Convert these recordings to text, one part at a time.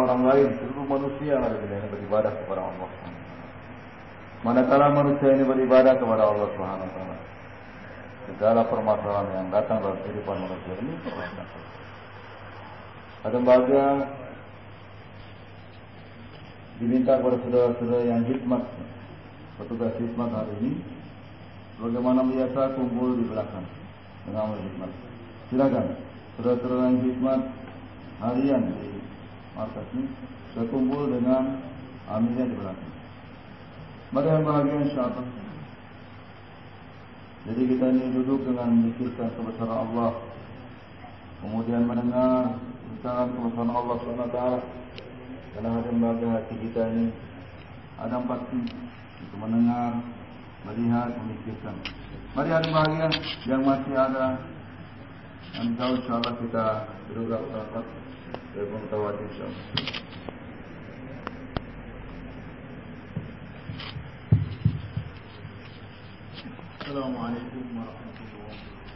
orang-orang lain, seluruh manusia yang beribadah kepada Allah. Manakala manusia ini beribadah kepada Allah Subhanahu wa taala, segala permasalahan yang datang dalam kehidupan manusia ini ada bahagia diminta kepada saudara-saudara yang hikmat, petugas hikmat hari ini, bagaimana biasa kumpul di belakang dengan hikmat. Silakan saudara-saudara yang hikmat harian di markas ini, saya kumpul dengan amirnya di belakang. Mari yang bahagia insyaallah. Jadi kita ini duduk dengan memikirkan kebesaran Allah, kemudian mendengar tentang kebesaran Allah SWT. Karena hati bahagia hati kita ini ada 4 pintu untuk mendengar, melihat, memikirkan. Mari hati bahagia yang masih ada, dan insyaallah kita duduk rapat dan mengetahui insyaallah. Assalamualaikum warahmatullahi wabarakatuh.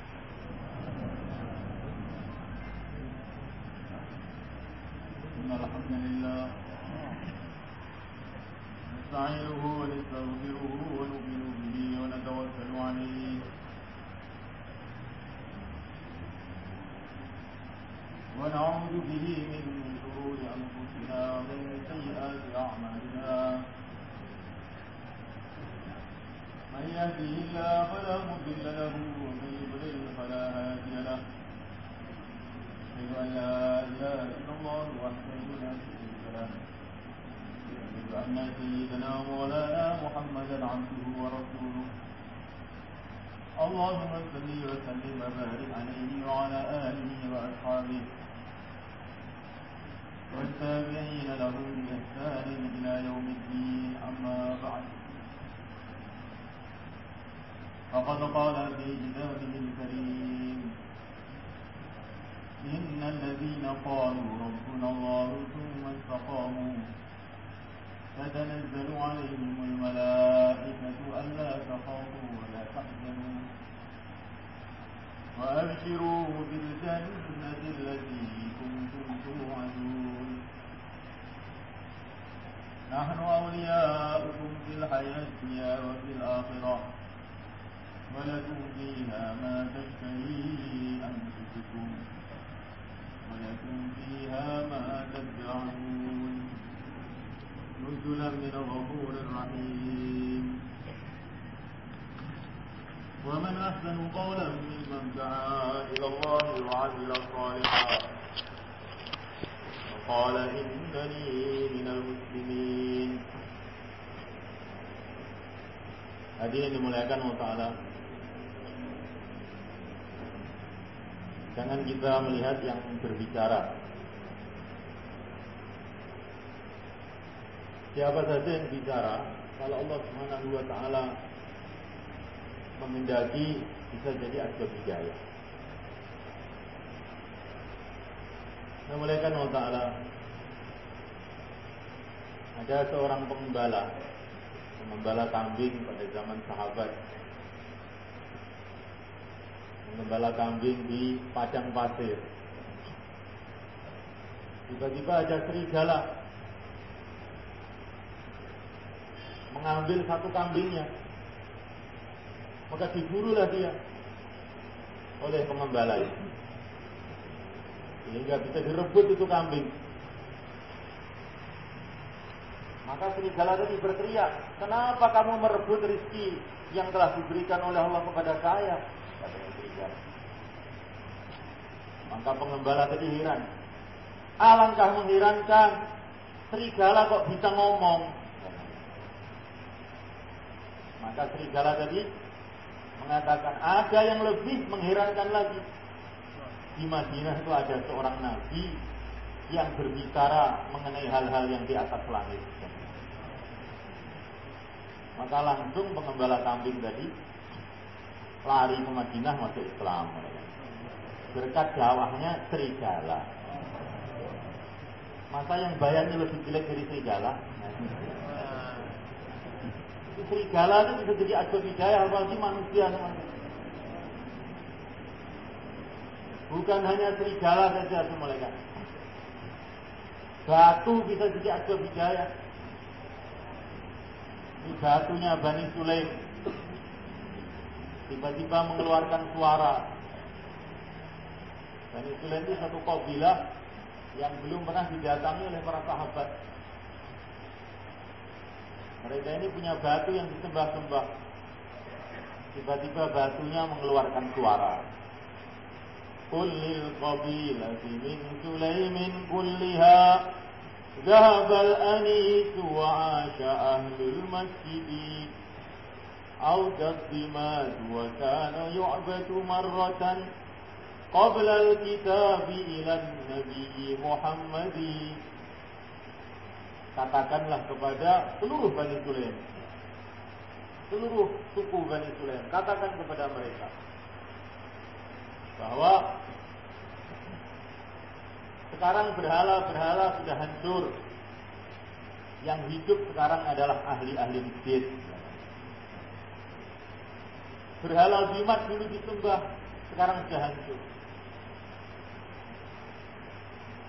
Alhamdulillah. Nasta'inuhu wa nastaghfiruhu wa nu'minu bihi wa natawakkalu 'alayhi. Wa na'udzu bihi min shururi anfusina wa min sayyiati a'malina. من يهده الله فلا مضل له ومن يضلل فلا هادي له. أشهد أن لا إله إلا الله وحده لا شريك له. أشهد أن سيدنا ومولانا محمدا عبده ورسوله. اللهم صل وسلم وبارك عليه وعلى آله وأصحابه والتابعين لهم بإحسان إلى يوم الدين. أما بعد، فقد قال في كتابه الكريم: إن الذين قالوا ربنا الله ثم استقاموا تتنزل عليهم الملائكة ألا تخافوا ولا تحزنوا وأبشروا بالجنة التي كنتم توعدون. نحن أولياؤكم في الحياة الدنيا وفي الآخرة ولكم فيها ما تشتهي أنفسكم ولكم فيها ما تدعون نزلا من غفور رحيم. ومن أحسن قولا ممن دعا إلى الله وعمل صالحا وقال إنني من المسلمين. Hadirin dimuliakan Allah Ta'ala, jangan kita melihat yang berbicara. Siapa saja yang bicara, kalau Allah Subhanahu wa Ta'ala menghendaki, bisa jadi asbab hidayah. Dimuliakan Allah Ta'ala, ada seorang pengembala kambing pada zaman sahabat, mengembala kambing di padang pasir. Tiba-tiba ada serigala mengambil satu kambingnya, maka diburulah dia oleh pengembala itu, sehingga bisa direbut itu kambing. Maka serigala tadi berteriak, kenapa kamu merebut rezeki yang telah diberikan oleh Allah kepada saya? Katanya serigala. Maka pengembala tadi heran. Alangkah mengherankan, serigala kok bisa ngomong. Maka serigala tadi mengatakan, ada yang lebih mengherankan lagi. Di Madinah itu ada seorang nabi yang berbicara mengenai hal-hal yang di atas langit. Maka langsung pengembala kambing tadi lari ke Madinah masuk Islam berkat dakwahnya serigala. Masa yang bayarnya lebih jelek dari serigala? Serigala itu bisa jadi asbab hidayah, apalagi manusia. Bukan hanya serigala saja semuanya. Batu bisa jadi asbab hidayah. Ini batunya Bani Sulaim tiba-tiba mengeluarkan suara. Bani Sulaim itu satu kabilah yang belum pernah didatangi oleh para sahabat. Mereka ini punya batu yang disembah-sembah. Tiba-tiba batunya mengeluarkan suara. Kullil qabilati min Sulaimin kulliha Zahabal anisu wa asha ahlul masjidi Awjad dimad wa kana yu'batu marratan Qabla al-kitabi ilan Nabi Muhammadi. Katakanlah kepada seluruh Bani Sulaim, seluruh suku Bani Sulaim, katakan kepada mereka bahwa sekarang berhala-berhala sudah hancur. Yang hidup sekarang adalah ahli-ahli masjid. Berhala jimat dulu disembah, sekarang sudah hancur.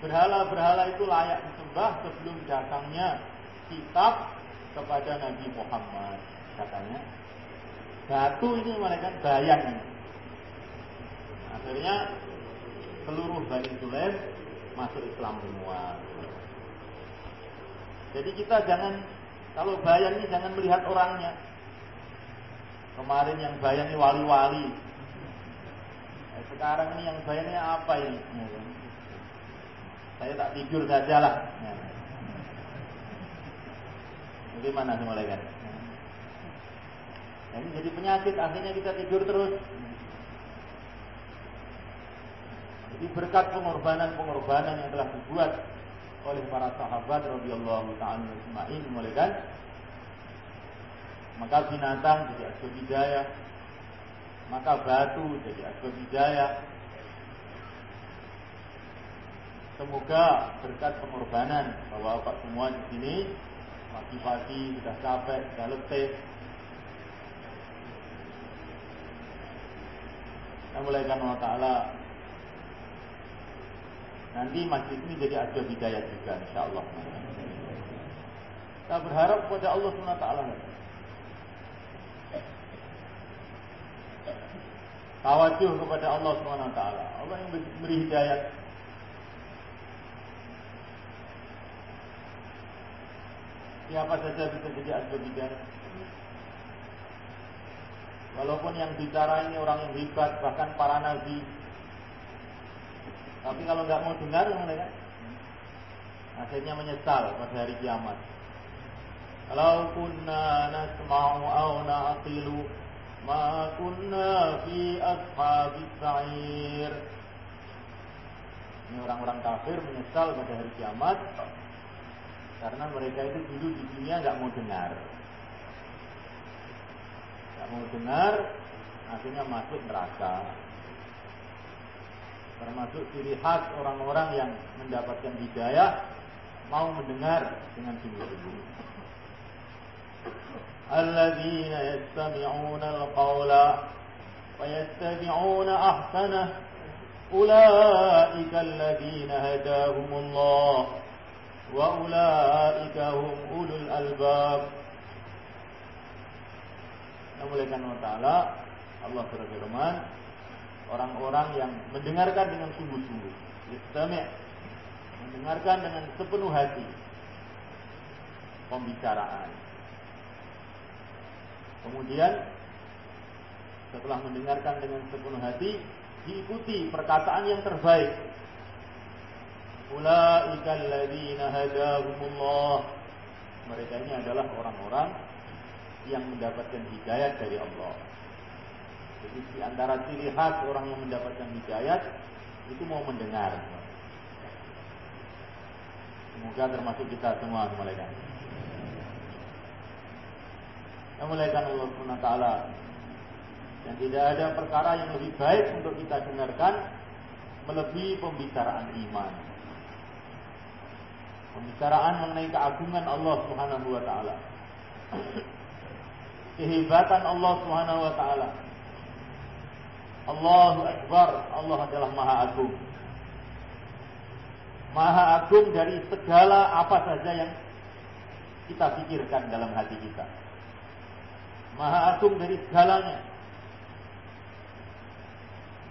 Berhala-berhala itu layak disembah sebelum datangnya kitab kepada Nabi Muhammad. Katanya batu ini mereka bayang. Akhirnya seluruh Bani Sulaim masuk Islam semua. Jadi kita jangan, kalau bayang ini jangan melihat orangnya. Kemarin yang bayang ini wali-wali, sekarang ini yang bayangnya apa ini? Saya tak tidur sajalah. Bagaimana semulaikan? Ini jadi penyakit, akhirnya kita tidur terus. Jadi berkat pengorbanan yang telah dibuat oleh para sahabat radhiyallahu ta'ala ajma'in, mulaikan, maka binatang jadi asbab hidayah, maka batu jadi asbab hidayah. Semoga berkat pengorbanan bahwa Bapak semua di sini pagi-pagi sudah capek, sudah letih, kita mulaikan Allah Ta'ala. Nanti masjid ini jadi asbab hidayah juga, insyaAllah. Kita berharap kepada Allah SWT. Tawajuh kepada Allah SWT. Allah yang beri hidayah. Siapa saja bisa jadi asbab hidayah. Walaupun yang bicara ini orang yang hebat, bahkan para nabi. Tapi kalau nggak mau dengar, akhirnya menyesal pada hari kiamat. Kalau kunna nasma'u aw na'qilu ma kunna fi ashabis sa'ir. Ini orang-orang kafir menyesal pada hari kiamat karena mereka itu dulu di dunia nggak mau dengar. Nggak mau dengar, akhirnya masuk neraka. Termasuk ciri khas orang-orang yang mendapatkan hidayah, mau mendengar dengan sungguh-sungguh. Alladzina yastami'una al-qawla wa yattabi'una ahsanah ulaika alladzina hadahumullah wa ulaika hum ulul albab. Namuliakan Allah Ta'ala, Allah berfirman, orang-orang yang mendengarkan dengan sungguh-sungguh, yastami', mendengarkan dengan sepenuh hati pembicaraan. Kemudian setelah mendengarkan dengan sepenuh hati, diikuti perkataan yang terbaik. Ulaika alladzina hadahumullah. Mereka ini adalah orang-orang yang mendapatkan hidayah dari Allah. Jadi di antara ciri khas orang yang mendapatkan hidayah itu mau mendengar. Semoga termasuk kita semua malaikat. Malaikat Allah Subhanahu wa taala. Dan tidak ada perkara yang lebih baik untuk kita dengarkan melebihi pembicaraan iman. Pembicaraan mengenai keagungan Allah Subhanahu wa taala. Kehebatan Allah Subhanahu wa taala. Allahu Akbar, Allah adalah Maha Agung. Maha agung dari segala apa saja yang kita pikirkan dalam hati kita. Maha agung dari segalanya.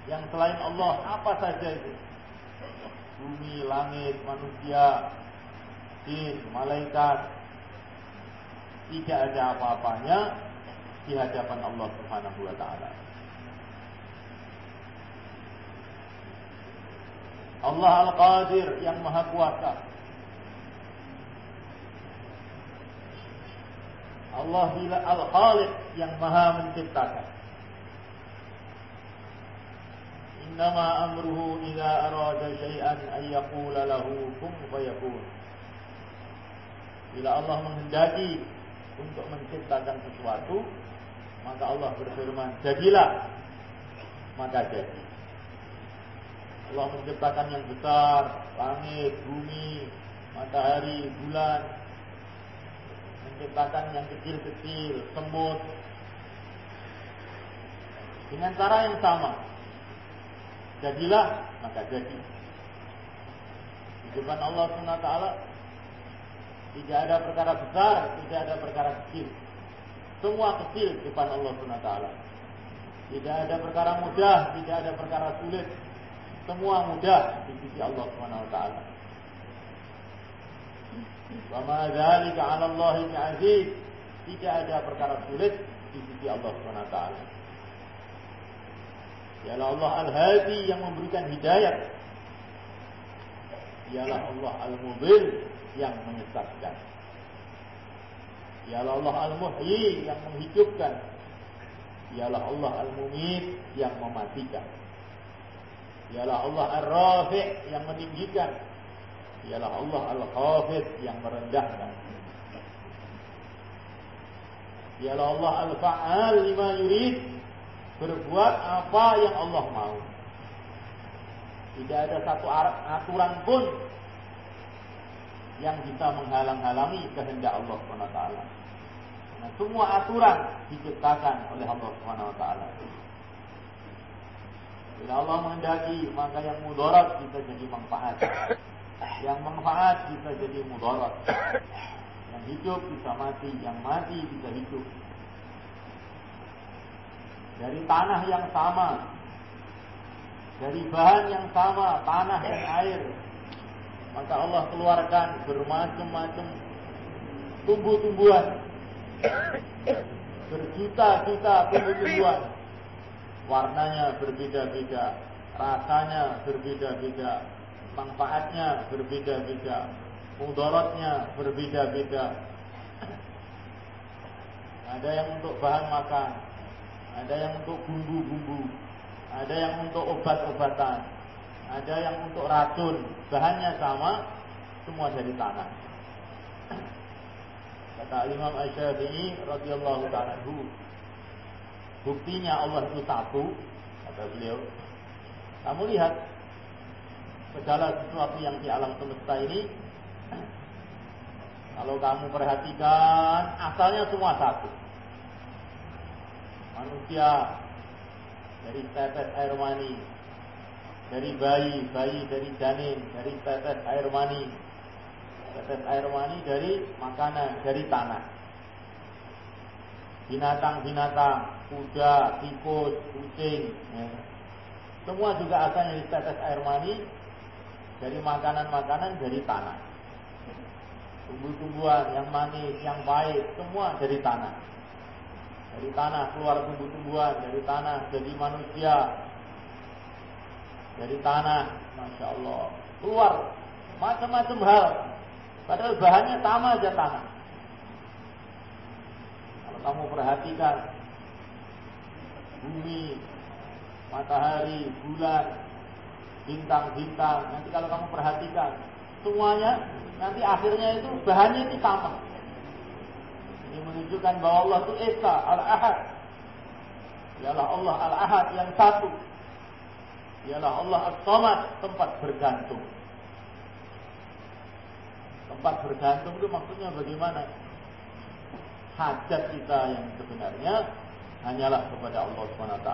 Yang selain Allah, apa saja itu. Bumi, langit, manusia, jin, malaikat. Tidak ada apa-apanya di hadapan Allah Subhanahu wa ta'ala. Allah Al-Qadir yang Maha Kuasa. Allah Al-Khaliq yang Maha Menciptakan. Innama amruhu idza arada syai'an ay yaqula lahu kun fayakun. Bila Allah menghendaki untuk menciptakan sesuatu, maka Allah berfirman, jadilah, maka jadi. Allah menciptakan yang besar, langit, bumi, matahari, bulan. Menciptakan yang kecil-kecil, semut. Dengan cara yang sama. Jadilah, maka jadi. Di depan Allah SWT tidak ada perkara besar, tidak ada perkara kecil. Semua kecil di depan Allah SWT. Tidak ada perkara mudah, tidak ada perkara sulit. Semua mudah di sisi Allah SWT. Wa ma dzalika 'ala Allahi bi'aziz. Tidak ada perkara sulit di sisi Allah SWT. Dialah Allah Al-Hadi yang memberikan hidayah. Dialah Allah Al-Mudhil yang menyesatkan. Dialah Allah Al-Muhyi yang menghidupkan. Dialah Allah Al-Mumit yang mematikan. Dialah Allah Ar-Rafi' yang meninggikan. Dialah Allah Al-Khafid yang merendahkan. Dialah Allah Al-Fa'al lima yurid, berbuat apa yang Allah mau. Tidak ada satu aturan pun yang bisa menghalang-halangi kehendak Allah SWT. Nah, semua aturan diciptakan oleh Allah SWT. Bila Allah menghendaki, maka yang mudarat bisa jadi manfaat. Yang manfaat bisa jadi mudarat. Yang hidup bisa mati, yang mati bisa hidup. Dari tanah yang sama, dari bahan yang sama, tanah dan air, maka Allah keluarkan bermacam-macam tumbuh-tumbuhan, berjuta-juta tumbuh-tumbuhan. Warnanya berbeda-beda, rasanya berbeda-beda, manfaatnya berbeda-beda, mudaratnya berbeda-beda. Ada yang untuk bahan makan, ada yang untuk bumbu-bumbu, ada yang untuk obat-obatan, ada yang untuk racun. Bahannya sama, semua dari tanah. Kata Imam Asy-Syafi'i radhiyallahu ta'ala anhu, buktinya Allah itu satu, kata beliau. Kamu lihat segala sesuatu yang di alam semesta ini, kalau kamu perhatikan, asalnya semua satu. Manusia dari tetes air mani, dari bayi dari janin, dari tetes air mani, dari makanan, dari tanah. Binatang-binatang, kuda, tikus, kucing, ya. Semua juga asalnya dari tetes air mani, dari makanan-makanan, dari tanah. Tumbuh-tumbuhan yang manis, yang baik, semua dari tanah. Dari tanah keluar tumbuh-tumbuhan, dari tanah jadi manusia, dari tanah, Masya Allah, keluar macam-macam hal. Padahal bahannya sama aja, tanah. Kalau kamu perhatikan bumi, matahari, bulan, bintang-bintang, nanti kalau kamu perhatikan semuanya, nanti akhirnya itu bahannya itu sama. Ini menunjukkan bahwa Allah itu Esa, Al-Ahad. Dialah Allah Al-Ahad yang satu. Dialah Allah As-Samad, tempat bergantung. Tempat bergantung itu maksudnya bagaimana? Hajat kita yang sebenarnya hanyalah kepada Allah SWT.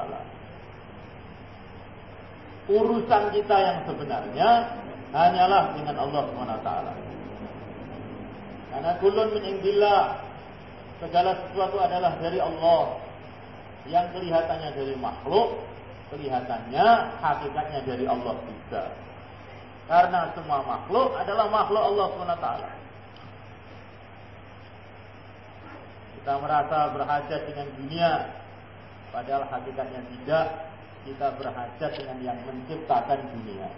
Urusan kita yang sebenarnya hanyalah dengan Allah SWT. Karena kullun min indillah, segala sesuatu adalah dari Allah. Yang kelihatannya dari makhluk, kelihatannya hakikatnya dari Allah juga. Karena semua makhluk adalah makhluk Allah SWT. Kita merasa berhajat dengan dunia, padahal hakikatnya tidak. Kita berhajat dengan yang menciptakan dunia.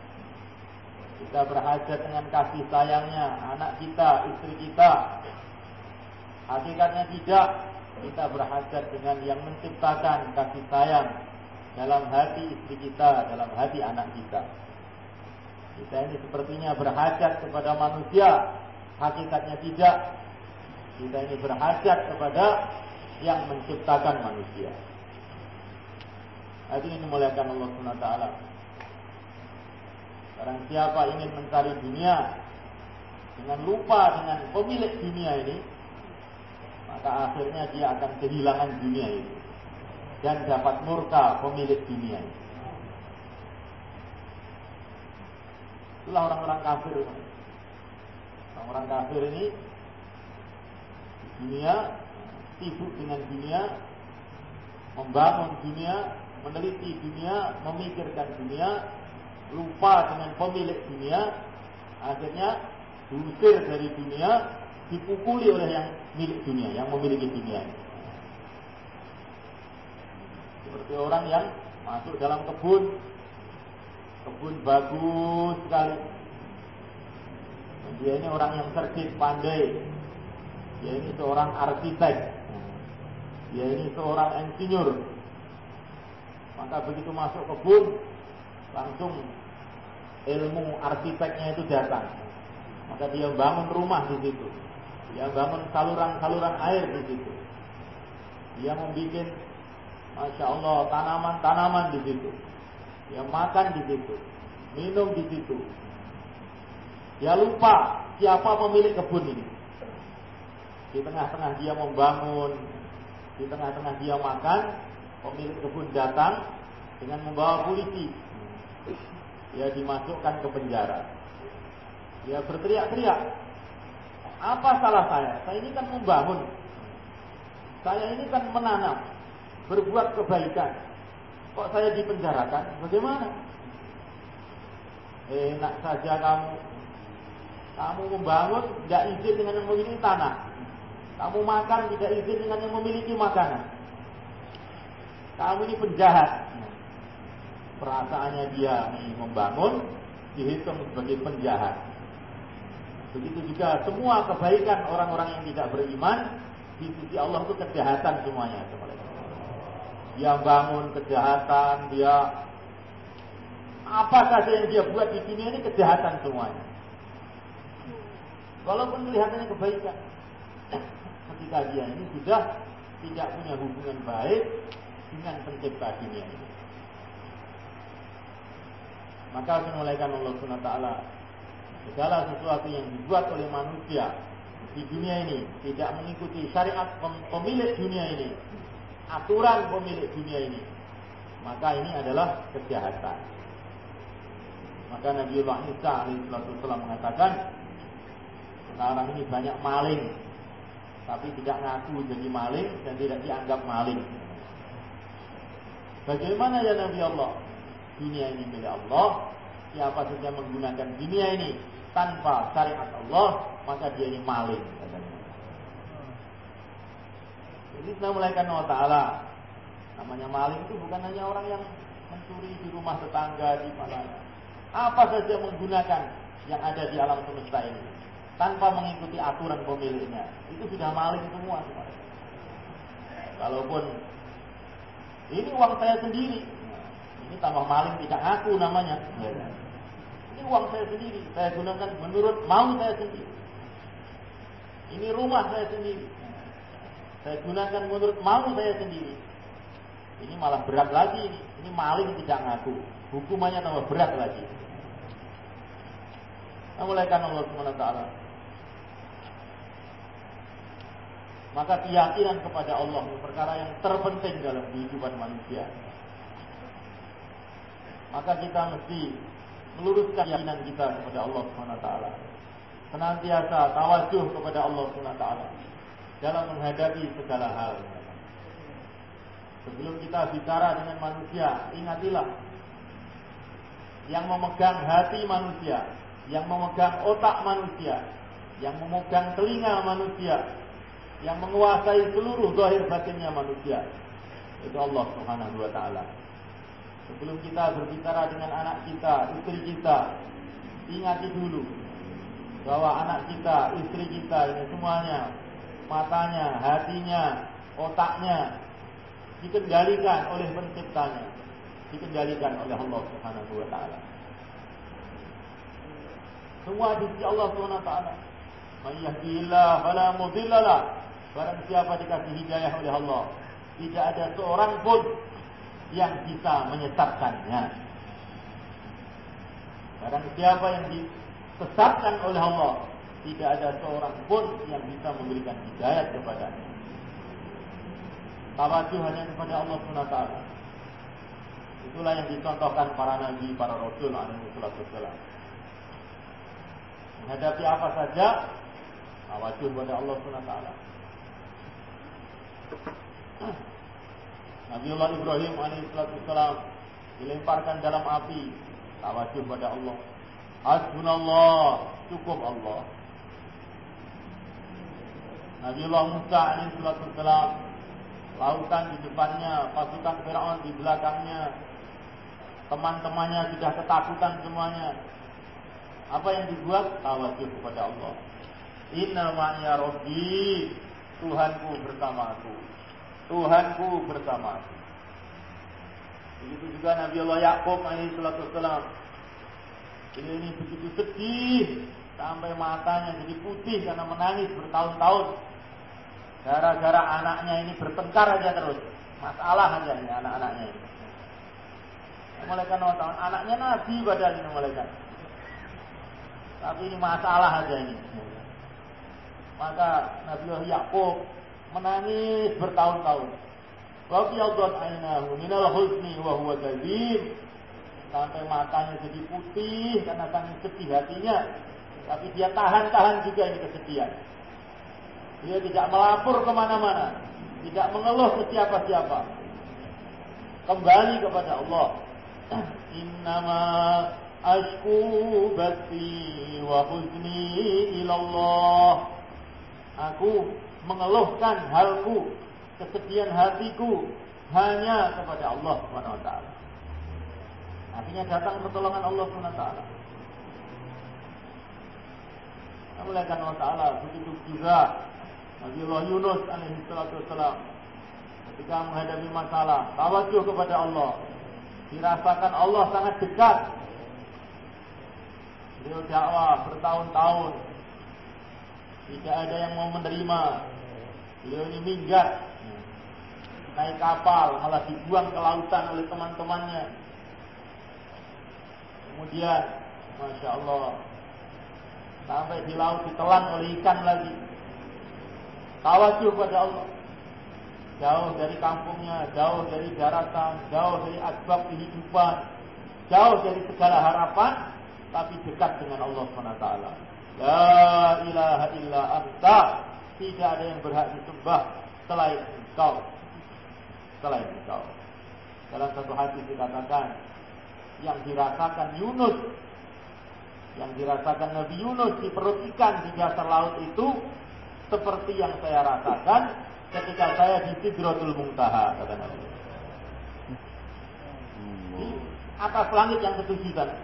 Kita berhajat dengan kasih sayangnya anak kita, istri kita. Hakikatnya tidak. Kita berhajat dengan yang menciptakan kasih sayang dalam hati istri kita, dalam hati anak kita. Kita ini sepertinya berhajat kepada manusia, hakikatnya tidak. Kita ini berhajat kepada yang menciptakan manusia. Hadirin dimuliakan Allah SWT. Barang siapa ingin mencari dunia dengan lupa dengan pemilik dunia ini, maka akhirnya dia akan kehilangan dunia ini dan dapat murka pemilik dunia ini. Itulah orang-orang kafir. Orang-orang kafir ini di dunia, sibuk dengan dunia, membangun dunia, meneliti dunia, memikirkan dunia, lupa dengan pemilik dunia, akhirnya diusir dari dunia, dipukuli oleh yang milik dunia, yang memiliki dunia. Seperti orang yang masuk dalam kebun bagus sekali. Dan dia ini orang yang cerdik, pandai. Dia ini seorang arsitek. Dia ini seorang insinyur. Maka begitu masuk kebun, langsung ilmu arsiteknya itu datang. Maka dia bangun rumah di situ. Dia bangun saluran-saluran air di situ. Dia membuat, masya Allah, tanaman-tanaman di situ. Dia makan di situ, minum di situ. Dia lupa siapa pemilik kebun ini. Di tengah-tengah dia membangun, di tengah-tengah dia makan, pemilik kebun datang dengan membawa polisi. Dia dimasukkan ke penjara. Dia berteriak-teriak, apa salah saya? Saya ini kan membangun, saya ini kan menanam, berbuat kebaikan. Kok saya dipenjarakan? Bagaimana? Enak saja kamu membangun tidak izin dengan yang memiliki tanah. Kamu makan tidak izin dengan yang memiliki makanan. Kamu ini penjahat. Perasaannya dia membangun dihitung sebagai penjahat. Begitu juga semua kebaikan orang-orang yang tidak beriman di sisi Allah itu kejahatan semuanya. Dia bangun kejahatan, dia apa saja yang dia buat di dunia ini kejahatan semuanya. Walaupun kelihatannya kebaikan, ketika dia ini sudah tidak punya hubungan baik dengan pencipta dunia ini. Maka dimulaikan Allah SWT, segala sesuatu yang dibuat oleh manusia di dunia ini tidak mengikuti syariat pemilik dunia ini, aturan pemilik dunia ini, maka ini adalah kejahatan. Maka Nabiullah Isa alaihissalam mengatakan, sekarang ini banyak maling, tapi tidak ngaku jadi maling dan tidak dianggap maling. Bagaimana ya Nabi Allah? Dunia ini milik Allah. Siapa saja menggunakan dunia ini tanpa syariat Allah, maka dia ini maling. Jadi kita mulaikan Allah Ta'ala. Namanya maling itu bukan hanya orang yang mencuri di rumah tetangga, di mana. Apa saja menggunakan yang ada di alam semesta ini tanpa mengikuti aturan pemiliknya, itu sudah maling semua. Walaupun ini uang saya sendiri, ini tambah maling tidak ngaku namanya. Ini uang saya sendiri, saya gunakan menurut mau saya sendiri. Ini rumah saya sendiri, saya gunakan menurut mau saya sendiri. Ini malah berat lagi, ini maling tidak ngaku, hukumannya tambah berat lagi. Mulaikan Allah SWT. Maka keyakinan kepada Allah itu perkara yang terpenting dalam kehidupan manusia. Maka kita mesti meluruskan keyakinan kita kepada Allah Subhanahu wa taala. Senantiasa tawajuh kepada Allah Subhanahu wa taala dalam menghadapi segala hal. Sebelum kita bicara dengan manusia, ingatilah yang memegang hati manusia, yang memegang otak manusia, yang memegang telinga manusia, yang menguasai seluruh zahir batinnya manusia, itu Allah Subhanahu wa taala. Sebelum kita berbicara dengan anak kita, istri kita, ingati dulu bahwa anak kita, istri kita ini semuanya, matanya, hatinya, otaknya dikendalikan oleh penciptanya, dikendalikan oleh Allah Subhanahu wa taala. Semua di sisi Allah Subhanahu wa taala. May yahdihillahu fala mudilla lahu. Barang siapa dikasih hidayah oleh Allah, tidak ada seorang pun yang bisa menyesatkannya. Barang siapa yang disesatkan oleh Allah, tidak ada seorang pun yang bisa memberikan hidayah kepadanya. Tawajuh hanya kepada Allah Subhanahu wa taala. Itulah yang dicontohkan para nabi, para rasul alaihi wasallam. Menghadapi apa saja, tawajuh kepada Allah Subhanahu wa taala. Nabiullah Ibrahim alaihi wasallam dilemparkan dalam api, tawajuh kepada Allah. Hasbunallah, cukup Allah. Nabiullah Musa alaihi wasallam, lautan di depannya, pasukan Firaun di belakangnya, teman-temannya sudah ketakutan semuanya. Apa yang dibuat? Tawajuh kepada Allah. Inna ma'iya Rabbi, Tuhanku bersamaku, Tuhanku bersamaku. Begitu juga Nabi Allah Yaqub alaihissalam. Ini begitu sedih sampai matanya jadi putih karena menangis bertahun-tahun. Gara-gara anaknya ini bertengkar aja terus, masalah aja ini anak-anaknya ini. Malaikat Allah, anaknya Nabi padahal ini malaikat, tapi ini masalah aja ini. Maka Nabi Yaqub menangis bertahun-tahun. Rabiyadat ainahu minal husni wa huwa kadzib. Sampai matanya jadi putih karena saking sedih hatinya. Tapi dia tahan-tahan juga ini kesedihan. Dia tidak melapor kemana-mana, tidak mengeluh ke siapa-siapa. Kembali kepada Allah. Innama ashku bathi wa huzni ilallah. Aku mengeluhkan halku, kesedihan hatiku hanya kepada Allah Subhanahu wa taala. Akhirnya datang pertolongan Allah Subhanahu wa taala. Malaikat Allah taala begitu juga Nabiullah Yunus alaihi wasallam ketika menghadapi masalah, tawajuh kepada Allah. Dirasakan Allah sangat dekat. Beliau dakwah bertahun-tahun, tidak ada yang mau menerima. Beliau ini minggat, naik kapal malah dibuang ke lautan oleh teman-temannya. Kemudian, Masya Allah, sampai di laut ditelan oleh ikan lagi. Tawajuh pada Allah. Jauh dari kampungnya, jauh dari daratan, jauh dari asbab kehidupan, jauh dari segala harapan, tapi dekat dengan Allah SWT. La ilaha illa anta, tidak ada yang berhak disembah selain Engkau. Selain Engkau. Dalam satu hadis dikatakan, yang dirasakan Yunus, yang dirasakan Nabi Yunus di perut ikan di dasar laut itu seperti yang saya rasakan ketika saya di Sidratul Muntaha, kata Nabi. Di atas langit yang ketujuh sana.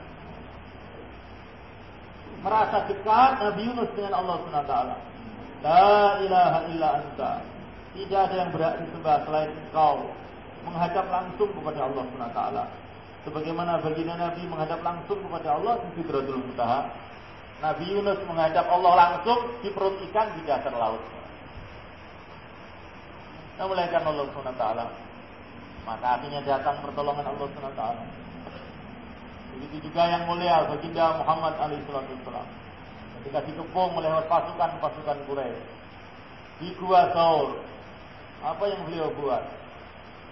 Merasa dekat Nabi Yunus dengan Allah SWT. La ilaha illa anta, tidak ada yang berhak disembah selain Engkau. Menghadap langsung kepada Allah SWT. Sebagaimana baginda Nabi menghadap langsung kepada Allah di Sidratul Muntaha, Nabi Yunus menghadap Allah langsung di perut ikan di dasar laut. Nah, mulaikan Allah SWT. Maka akhirnya datang pertolongan Allah SWT. Begitu juga yang mulia baginda Muhammad SAW. Ketika dikepung melewat pasukan-pasukan Quraisy di Gua Thaur, apa yang beliau buat?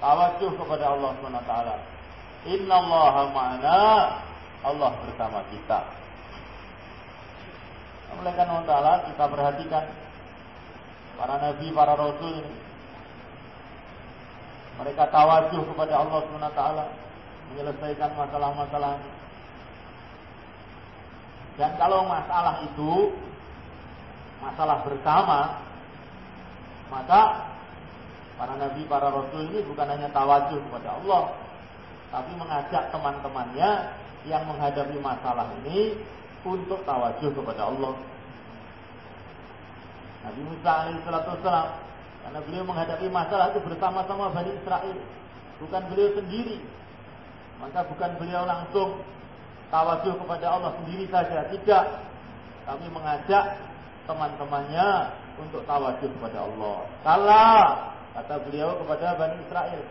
Tawajuh kepada Allah SWT. Innallaha ma'ana Allah bersama kita. Oleh karena Allah kita perhatikan para nabi, para rasul ini, mereka tawajuh kepada Allah SWT menyelesaikan masalah-masalah. Dan kalau masalah itu masalah bersama, maka para nabi, para rasul ini bukan hanya tawajuh kepada Allah, tapi mengajak teman-temannya yang menghadapi masalah ini untuk tawajuh kepada Allah. Nabi Musa alaihissalam, karena beliau menghadapi masalah itu bersama-sama Bani Israel, bukan beliau sendiri, maka bukan beliau langsung tawajuh kepada Allah sendiri saja, tidak, tapi mengajak teman-temannya untuk tawajuh kepada Allah. Kala, kata beliau kepada Bani Israel,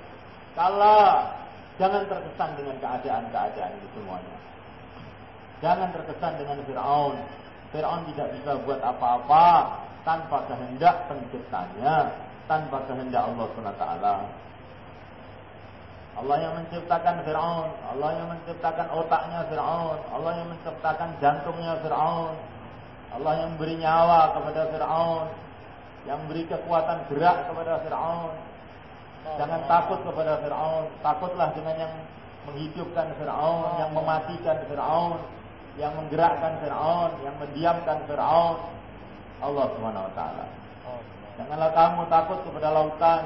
kala, jangan terkesan dengan keadaan-keadaan itu semuanya. Jangan terkesan dengan Fir'aun. Fir'aun tidak bisa buat apa-apa tanpa kehendak penciptanya, tanpa kehendak Allah SWT. Allah yang menciptakan Fir'aun, Allah yang menciptakan otaknya Fir'aun, Allah yang menciptakan jantungnya Fir'aun, Allah yang beri nyawa kepada Fir'aun, yang beri kekuatan gerak kepada Fir'aun. Jangan takut kepada Fir'aun, takutlah dengan yang menghidupkan Fir'aun, yang mematikan Fir'aun, yang menggerakkan Fir'aun, yang mendiamkan Fir'aun, Allah SWT. Janganlah kamu takut kepada lautan,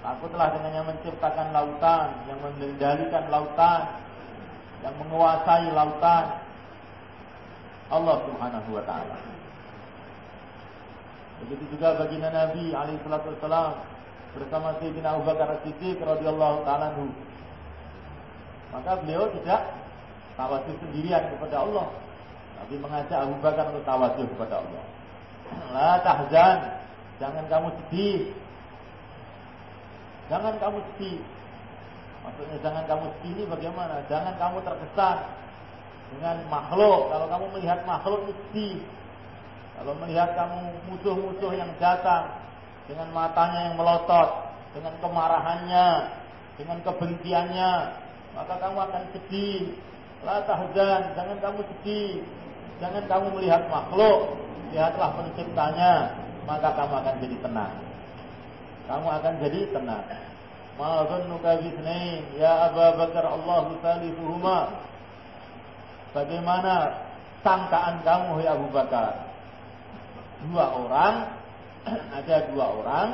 takutlah dengan yang menciptakan lautan, yang mengendalikan lautan, yang menguasai lautan, Allah Subhanahu wa ta'ala. Begitu juga baginda Nabi alaihi salatu wassalam bersama Sayyidina Abu Bakar As-Siddiq radhiyallahu ta'ala anhu. Maka beliau tidak tawajuh sendirian kepada Allah, tapi mengajak Abu Bakar untuk tawajuh kepada Allah. La tahzan, jangan kamu sedih. Jangan kamu sedih. Maksudnya jangan kamu sedih ini bagaimana? Jangan kamu terkesan dengan makhluk. Kalau kamu melihat makhluk sedih, kalau melihat kamu musuh-musuh yang datang dengan matanya yang melotot, dengan kemarahannya, dengan kebenciannya, maka kamu akan sedih. La tahzan, jangan kamu sedih. Jangan kamu melihat makhluk, lihatlah penciptanya, maka kamu akan jadi tenang. Kamu akan jadi tenang. Ma dhannuka bitsnain ya Abu Bakar Allahu salisuhuma. Bagaimana sangkaan kamu ya Abu Bakar? Dua orang, ada dua orang,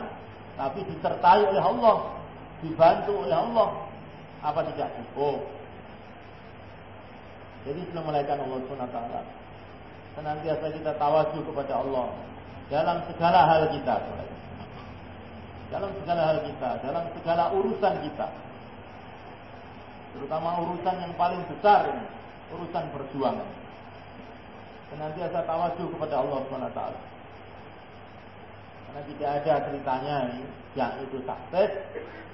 tapi disertai oleh Allah, dibantu oleh Allah. Apa tidak cukup? Jadi Assalamualaikum warahmatullahi wabarakatuh. Senantiasa kita tawajuh kepada Allah dalam segala hal kita, dalam segala hal kita, dalam segala urusan kita, terutama urusan yang paling besar ini, urusan perjuangan. Senantiasa tawajuh kepada Allah SWT. Karena tidak ada ceritanya ini yang itu sukses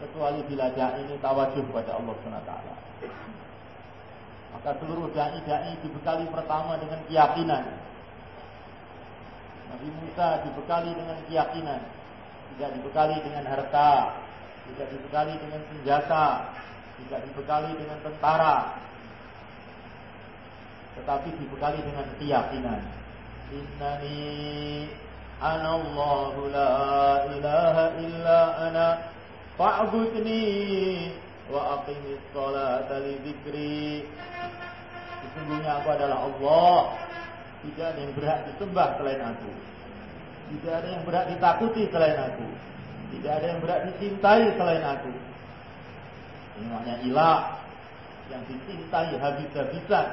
kecuali bila dai ini tawajuh kepada Allah SWT. Maka seluruh dai dibekali pertama dengan keyakinan. Nabi Musa dibekali dengan keyakinan, tidak dibekali dengan harta, tidak dibekali dengan senjata, tidak dibekali dengan tentara, tetapi dibekali dengan keyakinan. Innani anallahu la ilaha illa ana fa'budni wa aqimis salata li dzikri. Sesungguhnya aku adalah Allah, tidak ada yang berhak disembah selain aku, tidak ada yang berhak ditakuti selain aku, tidak ada yang berhak dicintai selain aku. Ini namanya ilah, yang dicintai habis-habisan,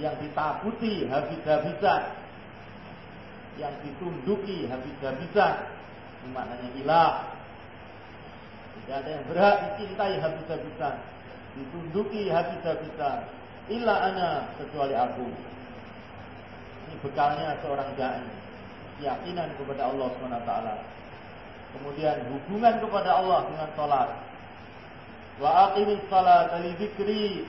yang ditakuti habis-habisan, yang ditunduki habis-habisan. Ini maknanya ilah. Tidak ada yang berhak dicintai habis-habisan, ditunduki habis-habisan, illa ana, kecuali aku. Ini bekalnya seorang dai, keyakinan kepada Allah SWT. Kemudian hubungan kepada Allah dengan salat. Wa aqimis salata li dzikri.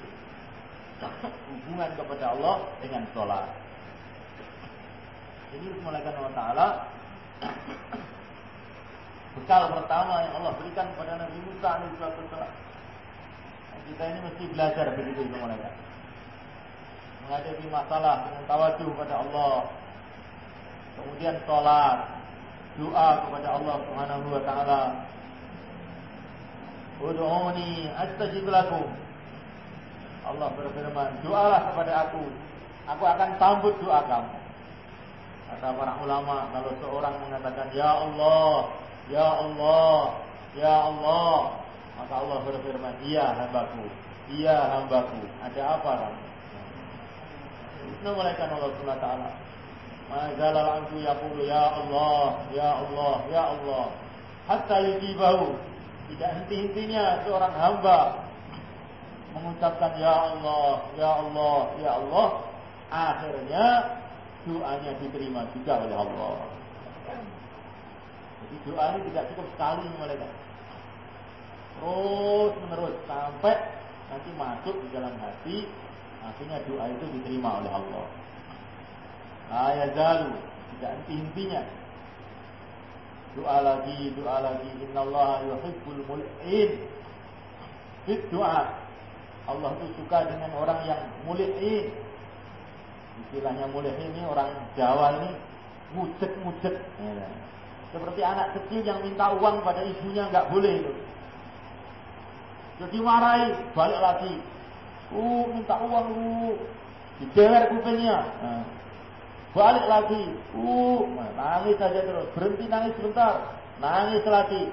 Hubungan kepada Allah dengan salat. Ini Bismillahirrahmanirrahim Allah Ta'ala bekal pertama yang Allah berikan kepada Nabi Musa alaihissalam. Kita ini mesti belajar begitu malaikat. Menghadapi masalah dengan tawadhu pada Allah. Kemudian sholat, doa kepada Allah Subhanahu wa taala. Ud'uni astajib lakum. Allah berfirman, doalah kepada aku akan sambut doa kamu. Kata para ulama, kalau seorang mengatakan ya Allah, ya Allah, ya Allah, maka Allah berfirman, iya hambaku, iya hambaku. Ada apa kamu? Itu malaikat Allah Subhanahu wa taala. Mazalal antu yaqulu ya Allah, ya Allah, ya Allah. Hatta yujibahu. Tidak henti-hentinya seorang hamba mengucapkan ya Allah, ya Allah, ya Allah. Akhirnya doanya diterima juga oleh Allah. Jadi doa ini tidak cukup sekali malaikat. Terus menerus sampai nanti masuk di dalam hati. Akhirnya doa itu diterima oleh Allah. Ayazalu, tidak henti-hentinya. Doa lagi, doa lagi. Innallaha yuhibbul mul'in. Fit doa. Allah itu suka dengan orang yang mul'in. Istilahnya mul'in ini orang Jawa ini mujet-mujet. Seperti anak kecil yang minta uang pada ibunya, enggak boleh itu. Jadi marahi, balik lagi. Minta uang lu. Dijewer kupingnya. Balik lagi. Nangis saja terus. Berhenti nangis sebentar. Nangis lagi.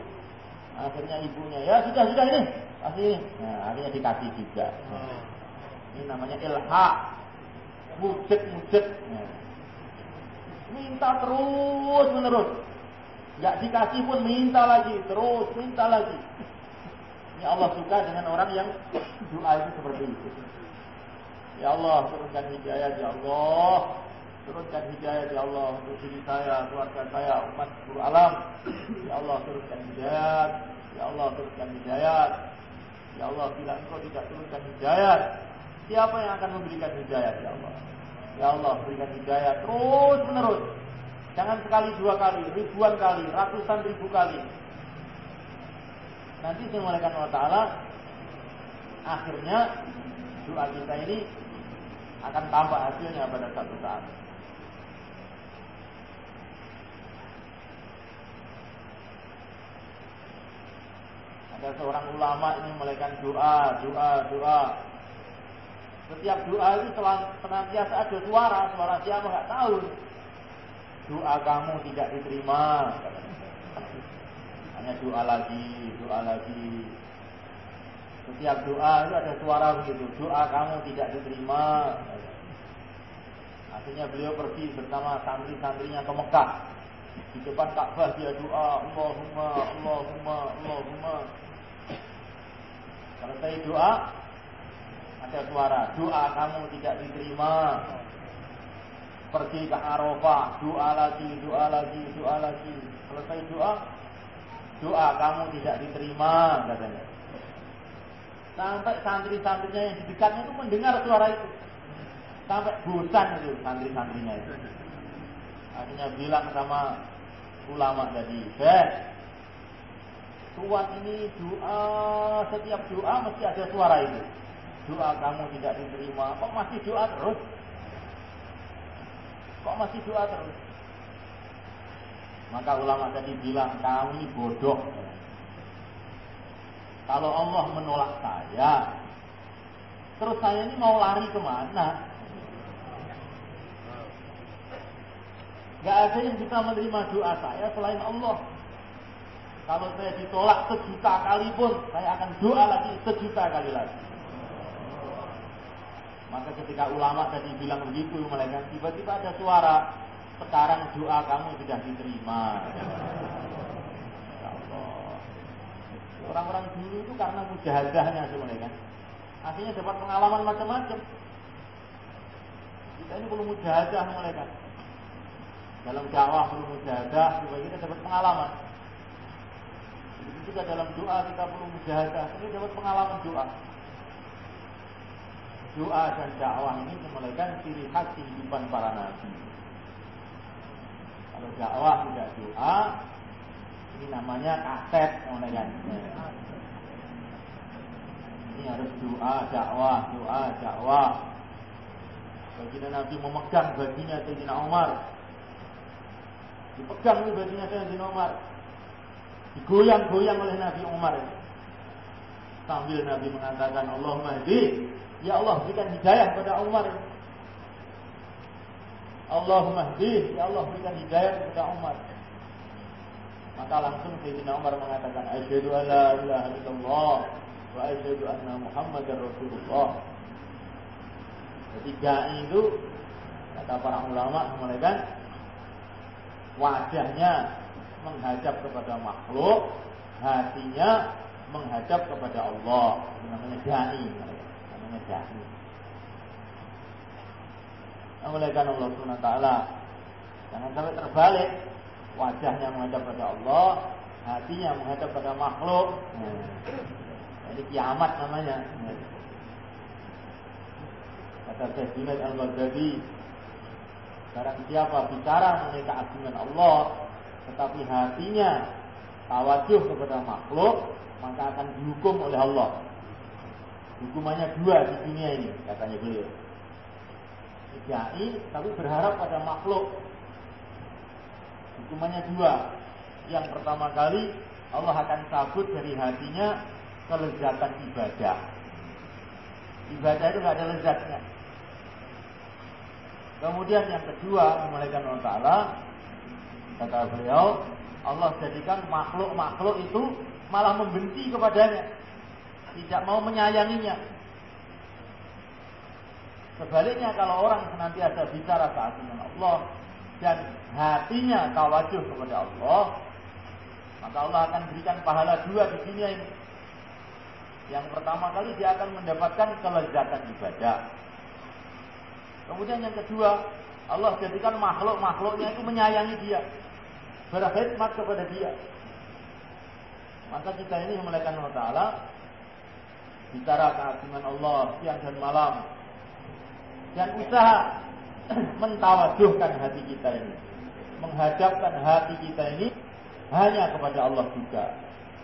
Akhirnya ibunya, ya sudah ini. Kasih. Nah, akhirnya dikasih juga. Ini namanya ilha. Mujet-mujet. Minta terus menerus. Enggak dikasih pun minta lagi. Terus minta lagi. Ini Allah suka dengan orang yang doa itu seperti itu. Ya Allah, turunkan hidayah ya Allah. Turunkan hidayah ya Allah untuk diri saya, keluarga saya, umat seluruh alam. Ya Allah, turunkan hidayah. Ya Allah, turunkan hidayah. Ya Allah, bila Engkau tidak turunkan hidayah, siapa yang akan memberikan hidayah ya Allah? Ya Allah, berikan hidayah terus menerus. Jangan sekali, dua kali, ribuan kali, ratusan ribu kali. Nanti malaikat Allah Ta'ala akhirnya doa kita ini akan tampak hasilnya pada satu saat. Ada seorang ulama ini malaikat doa. Setiap doa itu senantiasa ada suara siapa nggak tahu. Doa kamu tidak diterima. Hanya doa lagi. Setiap doa itu ada suara begitu. Doa kamu tidak diterima. Akhirnya beliau pergi bersama santri-santrinya ke Mekah. Di depan Ka'bah dia doa, Allahumma. Selesai doa, ada suara, doa kamu tidak diterima. Pergi ke Arafah, doa lagi. Selesai doa kamu tidak diterima, katanya. Sampai santri-santrinya yang di dekatnya itu mendengar suara itu. Sampai bosan itu santri-santrinya itu. Akhirnya bilang sama ulama tadi, Tuhan ini doa, setiap doa mesti ada suara itu. Doa kamu tidak diterima, kok masih doa terus? Maka ulama tadi bilang, kamu ini bodoh. Kalau Allah menolak saya, terus saya ini mau lari kemana? Gak ada yang bisa menerima doa saya selain Allah. Kalau saya ditolak 1.000.000 kali pun, saya akan doa lagi 1.000.000 kali lagi. Maka ketika ulama tadi bilang begitu, malaikat tiba-tiba ada suara, sekarang doa kamu sudah diterima. Ya Allah. Orang-orang dulu itu karena mujahadahnya sebenarnya, akhirnya dapat pengalaman macam-macam. Kita ini perlu mujahadah malaikat. Dalam dakwah perlu mujahadah supaya kita dapat pengalaman. Begitu juga dalam doa kita perlu mujahadah, kita dapat pengalaman doa. Doa dan dakwah ini merupakan ciri khas kehidupan para nabi. Kalau dakwah tidak doa, ini namanya kaset, Ini harus doa dakwah. Baginda Nabi memegang bajunya Sayyidina Umar. Dipegang nih bajunya Sayyidina Umar. Digoyang-goyang oleh Nabi Umar. Sambil Nabi mengatakan, Allahumma hdi, ya Allah berikan hidayah kepada Umar. Allahumma hdi, ya Allah berikan hidayah kepada Umar. Maka langsung Sayyidina Umar mengatakan, asyhadu an la ilaha illallah wa asyhadu anna Muhammadar Rasulullah. Jadi dai itu kata para ulama mereka wajahnya menghadap kepada makhluk, hatinya menghadap kepada Allah. Itu namanya dai. Namanya dai. Oleh karena Allah Subhanahu wa taala jangan sampai terbalik, wajahnya menghadap kepada Allah, hatinya menghadap kepada makhluk. Ini kiamat namanya. Kata Syekh Junaid Al-Baghdadi, barang siapa bicara mengenai keagungan Allah tetapi hatinya tawajuh kepada makhluk, maka akan dihukum oleh Allah. Hukumannya dua di dunia ini, katanya beliau. Dai tapi berharap pada makhluk. Hukumannya dua. Yang pertama kali Allah akan cabut dari hatinya kelezatan ibadah. Ibadah itu gak ada lezatnya. Kemudian yang kedua, Malaikat Allah Ta'ala, kata beliau, Allah jadikan makhluk-makhluk itu malah membenci kepadanya, tidak mau menyayanginya. Sebaliknya kalau orang senantiasa bicara keagungan Allah dan hatinya tawajuh kepada Allah, maka Allah akan berikan pahala dua di dunia ini. Yang pertama kali dia akan mendapatkan kelezatan ibadah. Kemudian yang kedua, Allah jadikan makhluk-makhluknya itu menyayangi dia, berkhidmat kepada dia. Maka kita ini memuliakan Allah Ta'ala, bicara keagungan Allah siang dan malam, dan usaha mentawajuhkan hati kita ini, menghadapkan hati kita ini hanya kepada Allah juga,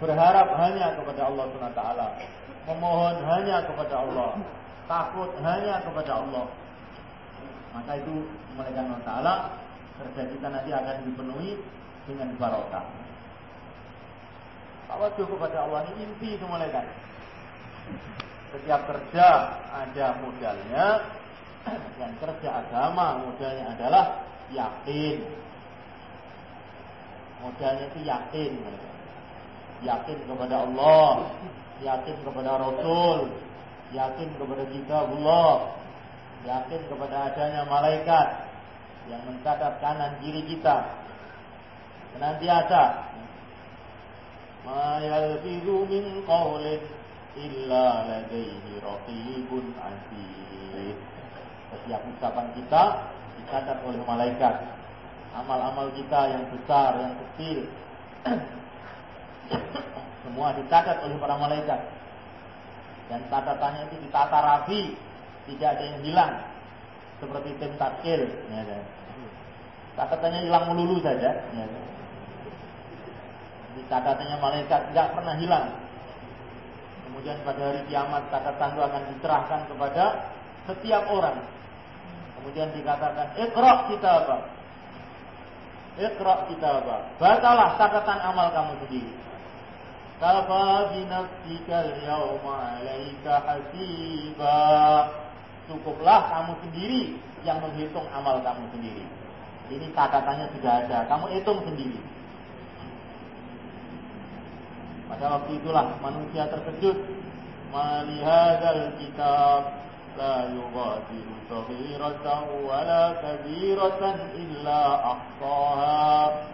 berharap hanya kepada Allah SWT, memohon hanya kepada Allah, takut hanya kepada Allah. Maka itu memuliakan Allah Ta'ala, kerja kita nanti akan dipenuhi dengan barokah. Tawajuh kepada Allah ini inti itu memuliakan. Setiap kerja ada modalnya. Dan kerja agama modalnya adalah yakin. Modalnya itu yakin. Yakin kepada Allah, yakin kepada Rasul, yakin kepada kitabullah, yakin kepada adanya malaikat yang mencatat kanan kiri kita. Senantiasa ma yalfizu min qawlin illa ladaihi raqibun atid. Setiap ucapan kita dicatat oleh malaikat. Amal-amal kita yang besar, yang kecil, semua dicatat oleh para malaikat. Dan catatannya itu ditata rapi, tidak ada yang hilang. Seperti tim tatkil, ya, catatannya hilang melulu saja. Ya. Catatannya malaikat tidak pernah hilang. Kemudian pada hari kiamat catatan itu akan diserahkan kepada setiap orang. Kemudian dikatakan, Iqra' kitabak. Iqra' kitabak. Bacalah catatan amal kamu sendiri. Kafa binafsika al-yawma 'alaika hasiba. Cukuplah kamu sendiri yang menghitung amal kamu sendiri. Ini catatannya sudah ada, kamu hitung sendiri. Pada waktu itulah manusia terkejut. Ma li hadzal kitab la yughadiru saghiratan wala kabiratan illa ahsaha.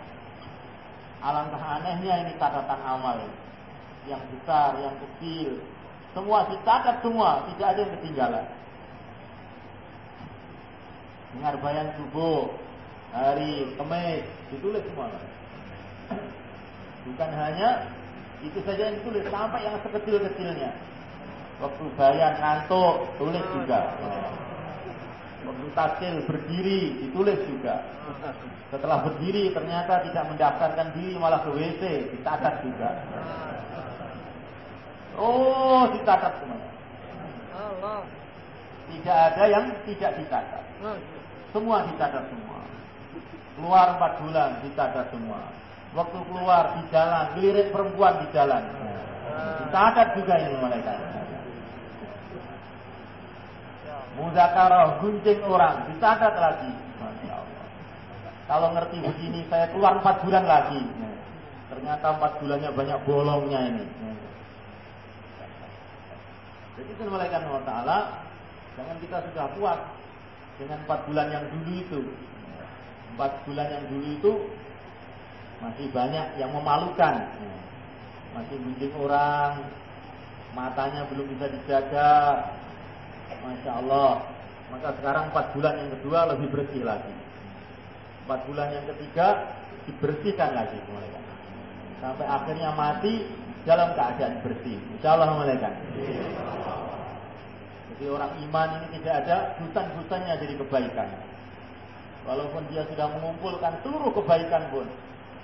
Alangkah anehnya ini catatan amal, yang besar, yang kecil, semua dicatat semua, tidak ada yang ketinggalan. Dengar bayan subuh, hari Kamis, ditulis semua. Bukan hanya itu saja yang ditulis, sampai yang sekecil-kecilnya. Waktu bayan ngantuk, tulis juga. Waktu taskil berdiri, ditulis juga. Setelah berdiri ternyata tidak mendaftarkan diri, malah ke WC, dicatat juga. Oh, dicatat semuanya. Allah. Tidak ada yang tidak dicatat. Semua dicatat semua. Keluar 4 bulan dicatat semua. Waktu keluar di jalan, ngelirik perempuan di jalan. Dicatat juga ini malaikat. Muzakarah, gunjing orang, dicatat lagi. Masya Allah. Kalau ngerti begini, saya keluar 4 bulan lagi. Ternyata 4 bulannya banyak bolongnya ini. Jadi itu malaikat Allah Ta'ala, jangan kita sudah puas dengan 4 bulan yang dulu itu. 4 bulan yang dulu itu masih banyak yang memalukan. Masih gunjing orang, matanya belum bisa dijaga. Masya Allah. Maka sekarang 4 bulan yang kedua lebih bersih lagi. 4 bulan yang ketiga dibersihkan lagi malaikat. Sampai akhirnya mati dalam keadaan bersih. Insyaallah malaikat. Jadi orang iman ini tidak ada hutan-hutannya jadi kebaikan. Walaupun dia sudah mengumpulkan seluruh kebaikan pun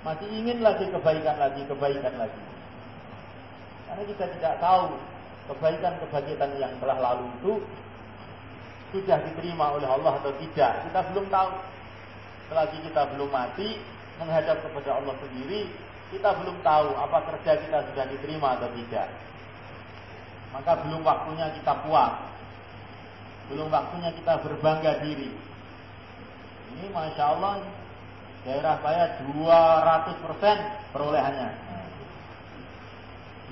masih ingin lagi kebaikan lagi. Karena kita tidak tahu kebaikan-kebaikan yang telah lalu itu sudah diterima oleh Allah atau tidak. Kita belum tahu. Selagi kita belum mati menghadap kepada Allah sendiri, kita belum tahu apa kerja kita sudah diterima atau tidak. Maka belum waktunya kita puas. Belum waktunya kita berbangga diri. Ini Masya Allah, daerah saya 200% perolehannya.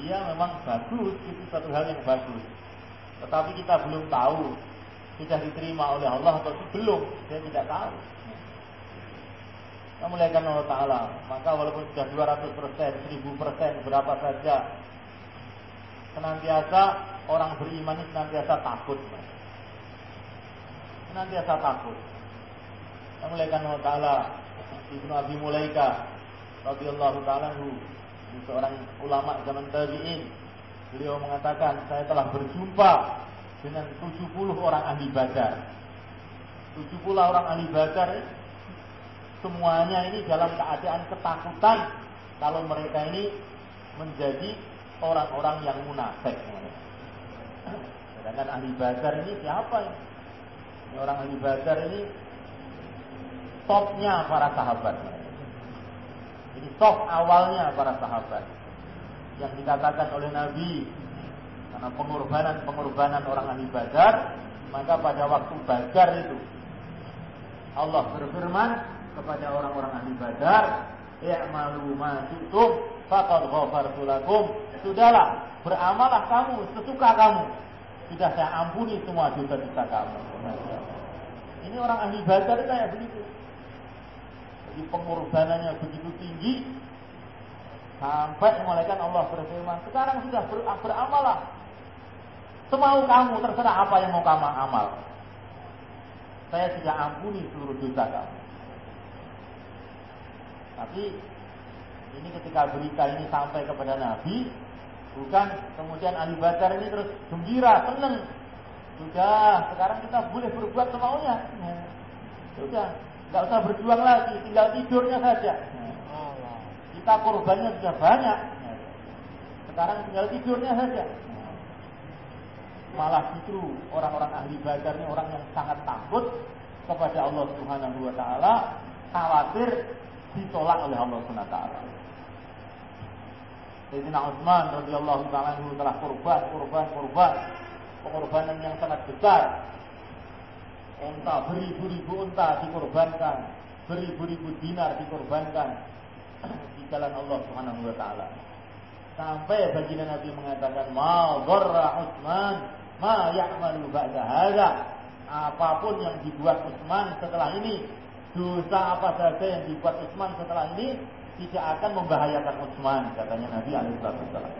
Dia memang bagus, itu satu hal yang bagus. Tetapi kita belum tahu sudah diterima oleh Allah atau belum, saya tidak tahu. Memuliakan Allah Ta'ala. Maka walaupun sudah 200%, 1000%, berapa saja, senantiasa orang beriman ini senantiasa takut. Senantiasa takut. Memuliakan Allah Ta'ala. Ibnu Abi Mulaika radhiyallahu ta'ala anhu, seorang ulama zaman tabi'in, beliau mengatakan, saya telah berjumpa dengan 70 orang ahli Badar. 70 orang ahli Badar semuanya ini dalam keadaan ketakutan kalau mereka ini menjadi orang-orang yang munafik. Sedangkan ahli Badar ini siapa ini? Orang ahli Badar ini topnya para sahabat. Ini top awalnya para sahabat yang dikatakan oleh Nabi, karena pengorbanan orang ahli Badar, maka pada waktu Badar itu Allah berfirman kepada orang-orang ahli Badar, "I'malu ma syi'tum faqad ghafartu lakum." Sudahlah, beramalah kamu sesuka kamu. Sudah saya ampuni semua dosa-dosa kamu. Ini orang ahli Badar kayak begitu. Jadi pengorbanannya begitu tinggi sampai malaikat Allah berfirman, "Sekarang sudah beramalah semau kamu, terserah apa yang mau kamu amal. Saya sudah ampuni seluruh dosa kamu." Tapi ini ketika berita ini sampai kepada Nabi, bukan kemudian ahli Badar ini terus gembira, senang. Sudah, sekarang kita boleh berbuat semaunya. Sudah, nggak usah berjuang lagi, tinggal tidurnya saja. Kita korbannya sudah banyak. Sekarang tinggal tidurnya saja. Malah justru orang-orang ahli Badar ini orang yang sangat takut kepada Allah Subhanahu wa Ta'ala, khawatir ditolak oleh Allah Subhanahu wa Ta'ala. Sayyidina Utsman radhiyallahu ta'ala anhu telah korban pengorbanan yang sangat besar. Unta, beribu-ribu unta dikorbankan, beribu-ribu dinar dikorbankan di jalan Allah Subhanahu wa Ta'ala. Sampai baginda Nabi mengatakan, "Ma dharra Utsman ma ya'malu ba'da hadza." Apapun yang dibuat Utsman setelah ini, dosa apa saja yang dibuat Utsman setelah ini tidak akan membahayakan Utsman, katanya Nabi alaihi wasallam.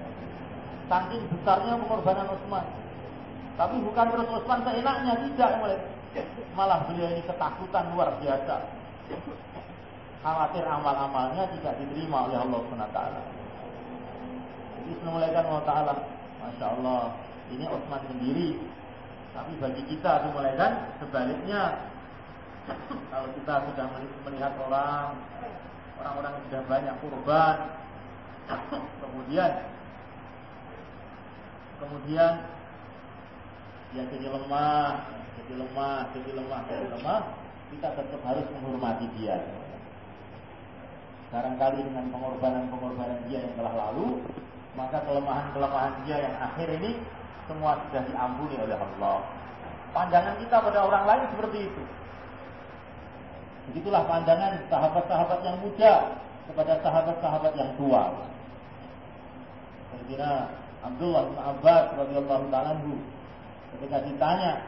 Saking besarnya pengorbanan Utsman. Tapi bukan terus Utsman seenaknya, tidak, malah beliau ini ketakutan luar biasa. Khawatir amal-amalnya tidak diterima oleh Allah Subhanahu wa Ta'ala. Jadi Bismillahirrahmanirrahim Allah Ta'ala, Masya Allah, ini Utsman sendiri. Tapi bagi kita dimulaikan sebaliknya. Kalau kita sudah melihat orang-orang yang sudah banyak kurban, kemudian kemudian dia jadi lemah, kita tetap harus menghormati dia. Barangkali dengan pengorbanan dia yang telah lalu, maka kelemahan dia yang akhir ini semua sudah diampuni oleh Allah. Pandangan kita pada orang lain seperti itu. Begitulah pandangan sahabat-sahabat yang muda kepada sahabat-sahabat yang tua. Sayyidina Abdullah bin Abbas radhiyallahu ta'ala anhu ketika ditanya,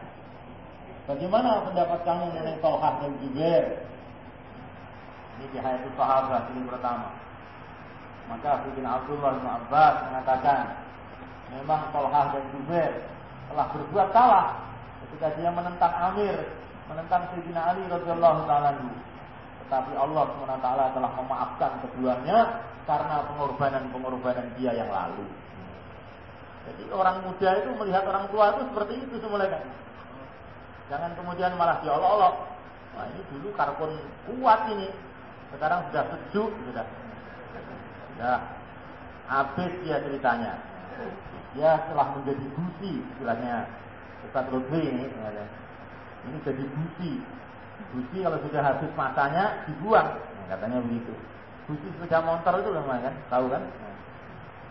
bagaimana pendapat kamu mengenai Talhah dan Zubair? Ini di Hayatul Sahabah ini pertama. Maka Sayyidina Abdullah bin Abbas mengatakan, memang Talhah dan Zubair telah berbuat salah ketika dia menentang Amir, menentang Sayyidina Ali radhiyallahu ta'ala anhu. Tetapi Allah SWT telah memaafkan keduanya karena pengorbanan dia yang lalu. Jadi orang muda itu melihat orang tua itu seperti itu semula kan. Jangan kemudian malah diolok-olok. Wah, ini dulu karbon kuat ini, sekarang sudah sejuk, sudah habis dia ceritanya. Dia telah menjadi busi, istilahnya Ustaz Lutfi ini jadi busi. Busi kalau sudah habis masanya dibuang, katanya begitu. Busi sepeda motor itu memang kan, tahu kan?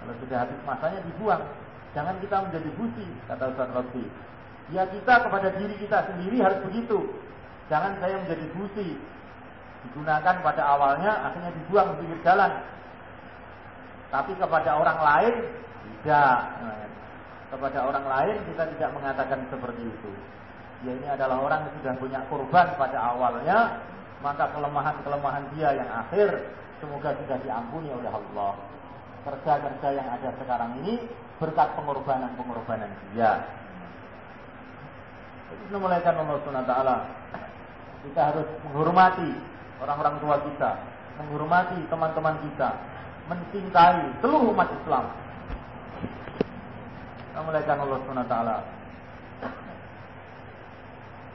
Kalau sudah habis masanya dibuang. Jangan kita menjadi busi, kata Ustaz Lutfi. Ya kita kepada diri kita sendiri harus begitu. Jangan saya menjadi busi, digunakan pada awalnya, akhirnya dibuang di pinggir jalan. Tapi kepada orang lain tidak. Kepada orang lain kita tidak mengatakan seperti itu. Ya ini adalah orang yang sudah punya korban pada awalnya, maka kelemahan-kelemahan dia yang akhir semoga sudah diampuni oleh Allah. Kerja-kerja yang ada sekarang ini berkat pengorbanan dia. Itu memulaikan Allah SWT. Kita harus menghormati orang-orang tua kita, menghormati teman-teman kita, mencintai seluruh umat Islam. Memulaikan Allah SWT.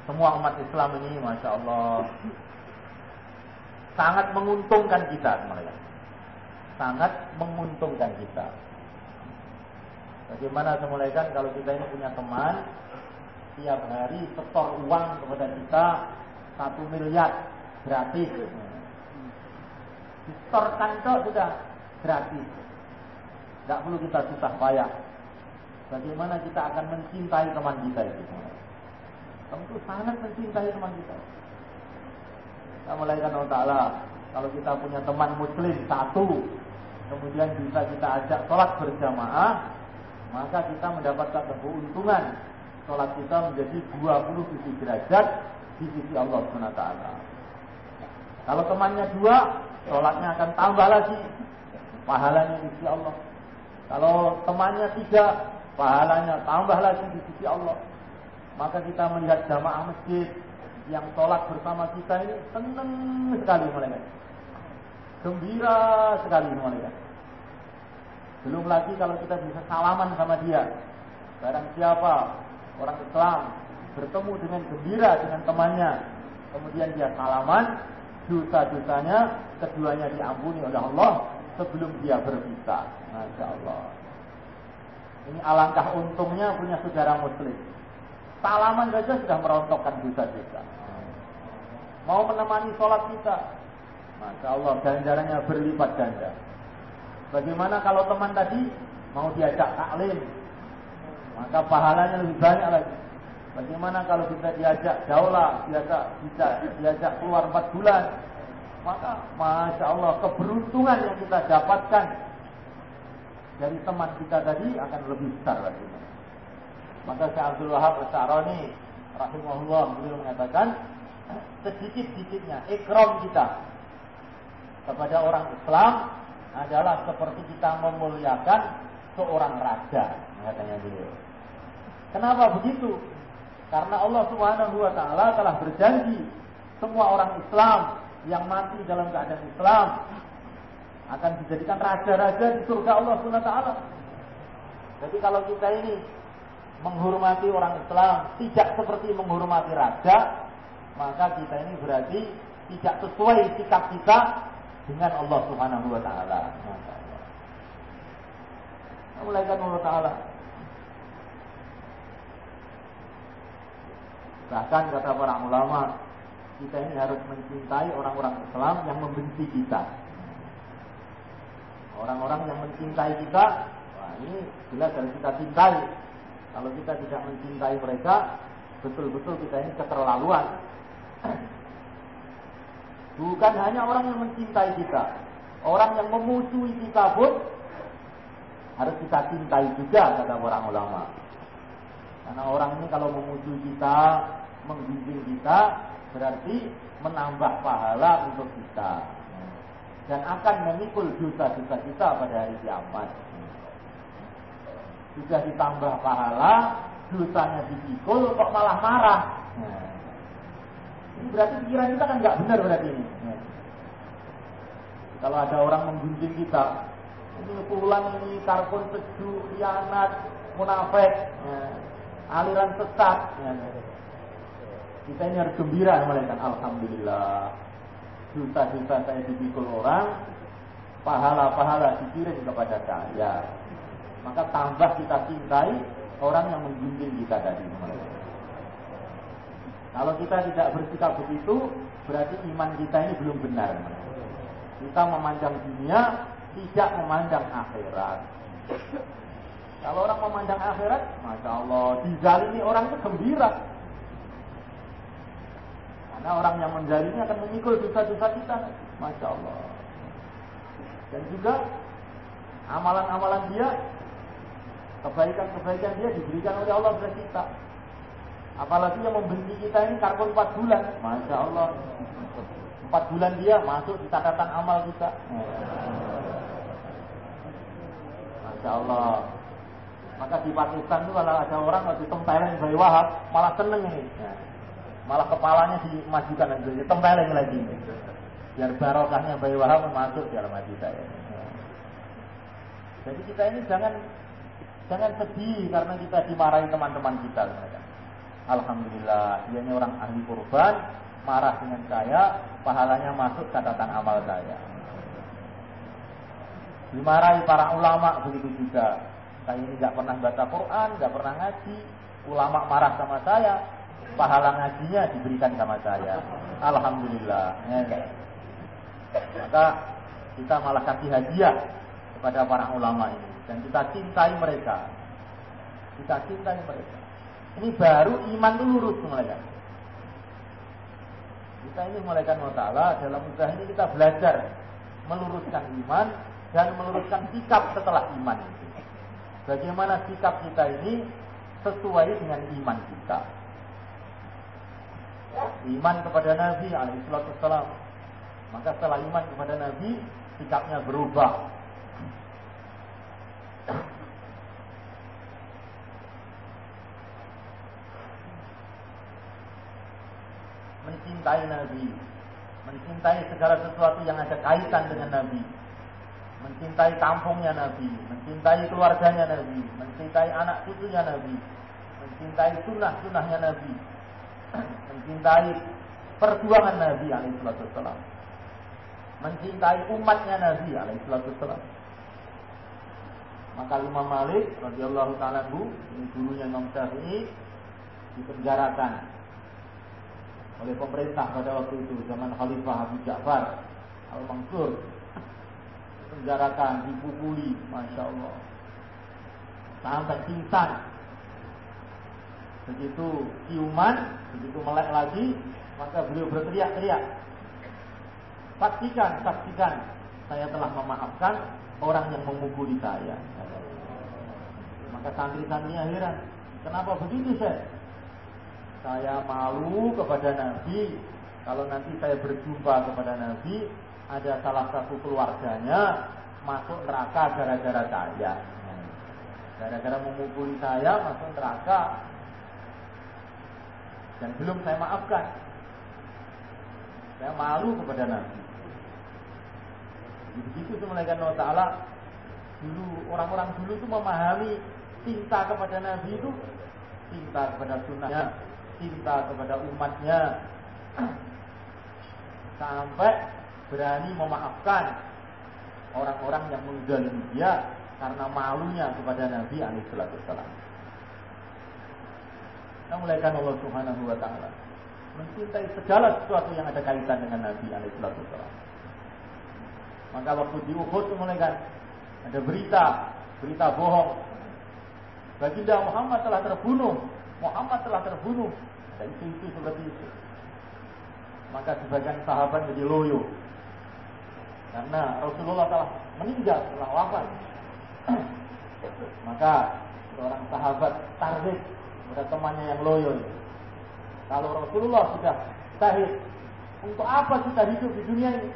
Semua umat Islam ini, Masya Allah, sangat menguntungkan kita. Sangat menguntungkan kita. Bagaimana semulaikan kalau kita ini punya teman, tiap hari setor uang kepada kita 1 miliar gratis. Disetorkan kok sudah gratis. Tidak perlu kita susah payah. Bagaimana kita akan mencintai teman kita itu? Tentu sangat mencintai teman kita. Kita mulaikan Allah Ta'ala. Kalau kita punya teman muslim satu, kemudian bisa kita ajak sholat berjamaah, maka kita mendapatkan keuntungan. Sholat kita menjadi 27 derajat di sisi Allah SWT. Kalau temannya 2, sholatnya akan tambah lagi pahalanya di sisi Allah. Kalau temannya 3, pahalanya tambah lagi di sisi Allah. Maka kita melihat jamaah masjid yang sholat bersama kita ini senang sekali mereka, gembira sekali mereka. Belum lagi kalau kita bisa salaman sama dia. Barang siapa orang Islam bertemu dengan gembira dengan temannya, kemudian dia salaman, dosa-dosanya keduanya diampuni oleh Allah sebelum dia berpisah. Masya Allah. Ini alangkah untungnya punya saudara muslim. Salaman saja sudah merontokkan dosa-dosa. Mau menemani sholat kita, Masya Allah, ganjarannya berlipat ganda. Bagaimana kalau teman tadi mau diajak taklim, maka pahalanya lebih banyak lagi. Bagaimana kalau kita diajak daulah, diajak keluar 4 bulan, maka Masya Allah, keberuntungan yang kita dapatkan dari teman kita tadi akan lebih besar lagi. Maka Syekh Abdul Wahab As-Sa'rani rahimahullah beliau mengatakan, sedikit-sedikitnya ikram kita kepada orang Islam adalah seperti kita memuliakan seorang raja, katanya beliau. Kenapa begitu? Karena Allah Subhanahu wa taala telah berjanji semua orang Islam yang mati dalam keadaan Islam akan dijadikan raja-raja di surga Allah Subhanahu wa taala. Jadi kalau kita ini menghormati orang Islam tidak seperti menghormati raja, maka kita ini berarti tidak sesuai sikap kita dengan Allah Subhanahu wa taala. Mulaikan Allah taala. Bahkan kata para ulama, kita ini harus mencintai orang-orang Islam yang membenci kita. Orang-orang yang mencintai kita, wah ini jelas harus kita cintai. Kalau kita tidak mencintai mereka, betul-betul kita ini keterlaluan. Bukan hanya orang yang mencintai kita, orang yang memusuhi kita pun harus kita cintai juga, kata para ulama. Karena orang ini kalau memusuhi kita, menggunjing kita, berarti menambah pahala untuk kita dan akan memikul dosa-dosa kita pada hari kiamat. Sudah ditambah pahala, dosanya dipikul, kok malah marah. Ini berarti pikiran kita kan nggak benar berarti ini. Kalau ada orang menggunjing kita, ini pulang ini karbon sejuk, khianat, munafik, aliran sesat. Kita ini harus gembira melainkan alhamdulillah. Dosa-dosa saya dipikul orang, pahala-pahala dikirim kepada saya. Maka tambah kita cintai orang yang menggunjing kita tadi. Kalau kita tidak bersikap begitu, berarti iman kita ini belum benar. Kita memandang dunia, tidak memandang akhirat. Kalau orang memandang akhirat, Masya Allah, dizalimi orang itu gembira. Karena orang yang menzalimi akan memikul dosa-dosa kita. Masya Allah. Dan juga amalan-amalan dia, kebaikan-kebaikan dia diberikan oleh Allah kepada kita. Apalagi yang membenci kita ini karbon 4 bulan. Masya Allah. 4 bulan dia masuk di catatan amal kita. Masya Allah. Maka di Pakistan itu kalau ada orang waktu tempeleng Bayi Wahab, malah seneng ini. Malah kepalanya dimajukan lagi, ditempeleng lagi. Biar barokahnya Bayi Wahab masuk di dalam hati saya. Jadi kita ini jangan sedih karena kita dimarahi teman-teman kita. Alhamdulillah, dia ini orang ahli kurban, marah dengan saya, pahalanya masuk catatan amal saya. Dimarahi para ulama begitu juga. Saya ini nggak pernah baca Quran, nggak pernah ngaji, ulama marah sama saya, pahala ngajinya diberikan sama saya. Alhamdulillah. Maka kita malah kasih hadiah kepada para ulama ini dan kita cintai mereka. Kita cintai mereka. Ini baru iman itu lurus mulai. Kita ini mulai dalam usaha ini kita belajar meluruskan iman dan meluruskan sikap setelah iman itu. Bagaimana sikap kita ini sesuai dengan iman kita. Iman kepada Nabi alaihissalam. Maka setelah iman kepada Nabi, sikapnya berubah. Mencintai Nabi, mencintai segala sesuatu yang ada kaitan dengan Nabi, mencintai kampungnya Nabi, mencintai keluarganya Nabi, mencintai anak cucunya Nabi, mencintai sunnah-sunnahnya Nabi, mencintai perjuangan Nabi alaihissalam, mencintai umatnya Nabi alaihissalam. Maka Imam Malik radhiyallahu ta'ala anhu, ini gurunya Imam Syafi'i, dipenjarakan oleh pemerintah pada waktu itu, zaman Khalifah Abu Ja'far Al-Mansur. Penjarakan, dipukuli, Masya Allah, sampai pingsan. Begitu ciuman, begitu melek lagi, maka beliau berteriak-teriak, saksikan, saya telah memaafkan orang yang memukuli saya. Maka santri-santrinya heran, kenapa begitu saya malu kepada Nabi. Kalau nanti saya berjumpa kepada Nabi, ada salah satu keluarganya masuk neraka gara-gara saya. Gara-gara memukuli saya masuk neraka. Dan belum saya maafkan. Saya malu kepada Nabi. Begitu semulaikan Allah Ta'ala. Dulu, orang-orang dulu itu memahami cinta kepada Nabi itu, cinta kepada sunnahnya, cinta kepada umatnya, sampai berani memaafkan orang-orang yang menzalimi dia karena malunya kepada Nabi alaihissalam. memuliakan Allah Subhanahu wa taala, mencintai segala sesuatu yang ada kaitan dengan Nabi alaihi wasallam. Maka waktu di Uhud memuliakan, ada berita bohong. Baginda Muhammad telah terbunuh. Dan isu seperti itu. Maka sebagian sahabat jadi loyo. Karena Rasulullah telah meninggal, telah wafat. Maka seorang sahabat tarik pada temannya yang loyo. Kalau Rasulullah sudah syahid, untuk apa kita hidup di dunia ini?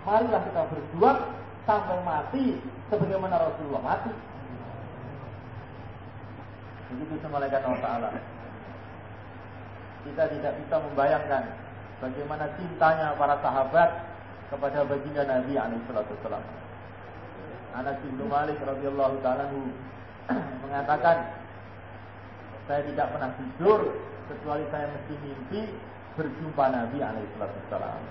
Marilah kita berjuang sampai mati sebagaimana Rasulullah mati. Begitu malaikat Allah Ta'ala. Kita tidak bisa membayangkan bagaimana cintanya para sahabat kepada baginda Nabi alaihi wasallam. Anas bin Malik radhiyallahu ta'ala mengatakan, saya tidak pernah tidur kecuali saya mesti mimpi berjumpa Nabi alaihi wasallam.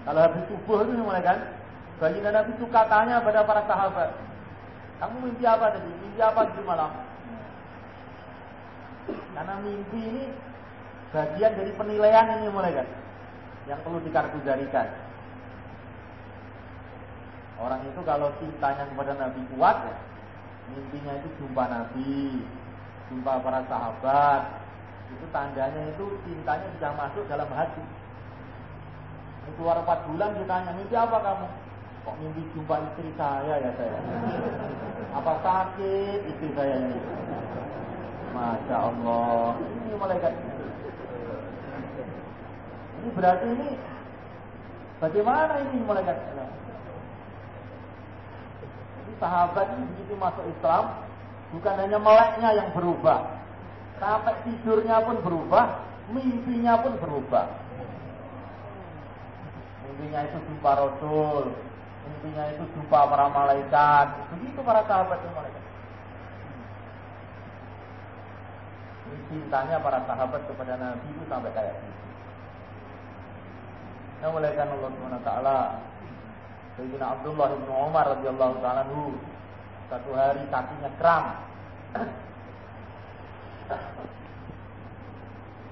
Kalau habis subuh itu malaikat, baginda Nabi suka tanya pada para sahabat, kamu mimpi apa tadi? Mimpi apa di malam? Karena mimpi ini bagian dari penilaian ini malaikat yang perlu dikartujarikan. Orang itu kalau cintanya kepada Nabi kuat, mimpinya itu jumpa Nabi, jumpa para sahabat. Itu tandanya itu cintanya sudah masuk dalam hati. Ini keluar 4 bulan ditanya, mimpi apa kamu? Kok mimpi jumpa istri saya ya saya? Apa sakit istri saya ini? Masya Allah. Ini malaikat. Ini berarti ini bagaimana ini malaikat? Ini sahabat ini begitu masuk Islam, bukan hanya meleknya yang berubah, sampai tidurnya pun berubah, mimpinya pun berubah. Mimpinya itu jumpa Rasul, mimpinya itu jumpa para malaikat. Begitu para sahabat yang malaikat. Cintanya para sahabat kepada Nabi itu sampai kayak gitu. Yang muliakan Allah Subhanahu wa taala, Sayyidina Abdullah bin Umar radhiyallahu taala anhu, satu hari kakinya kram.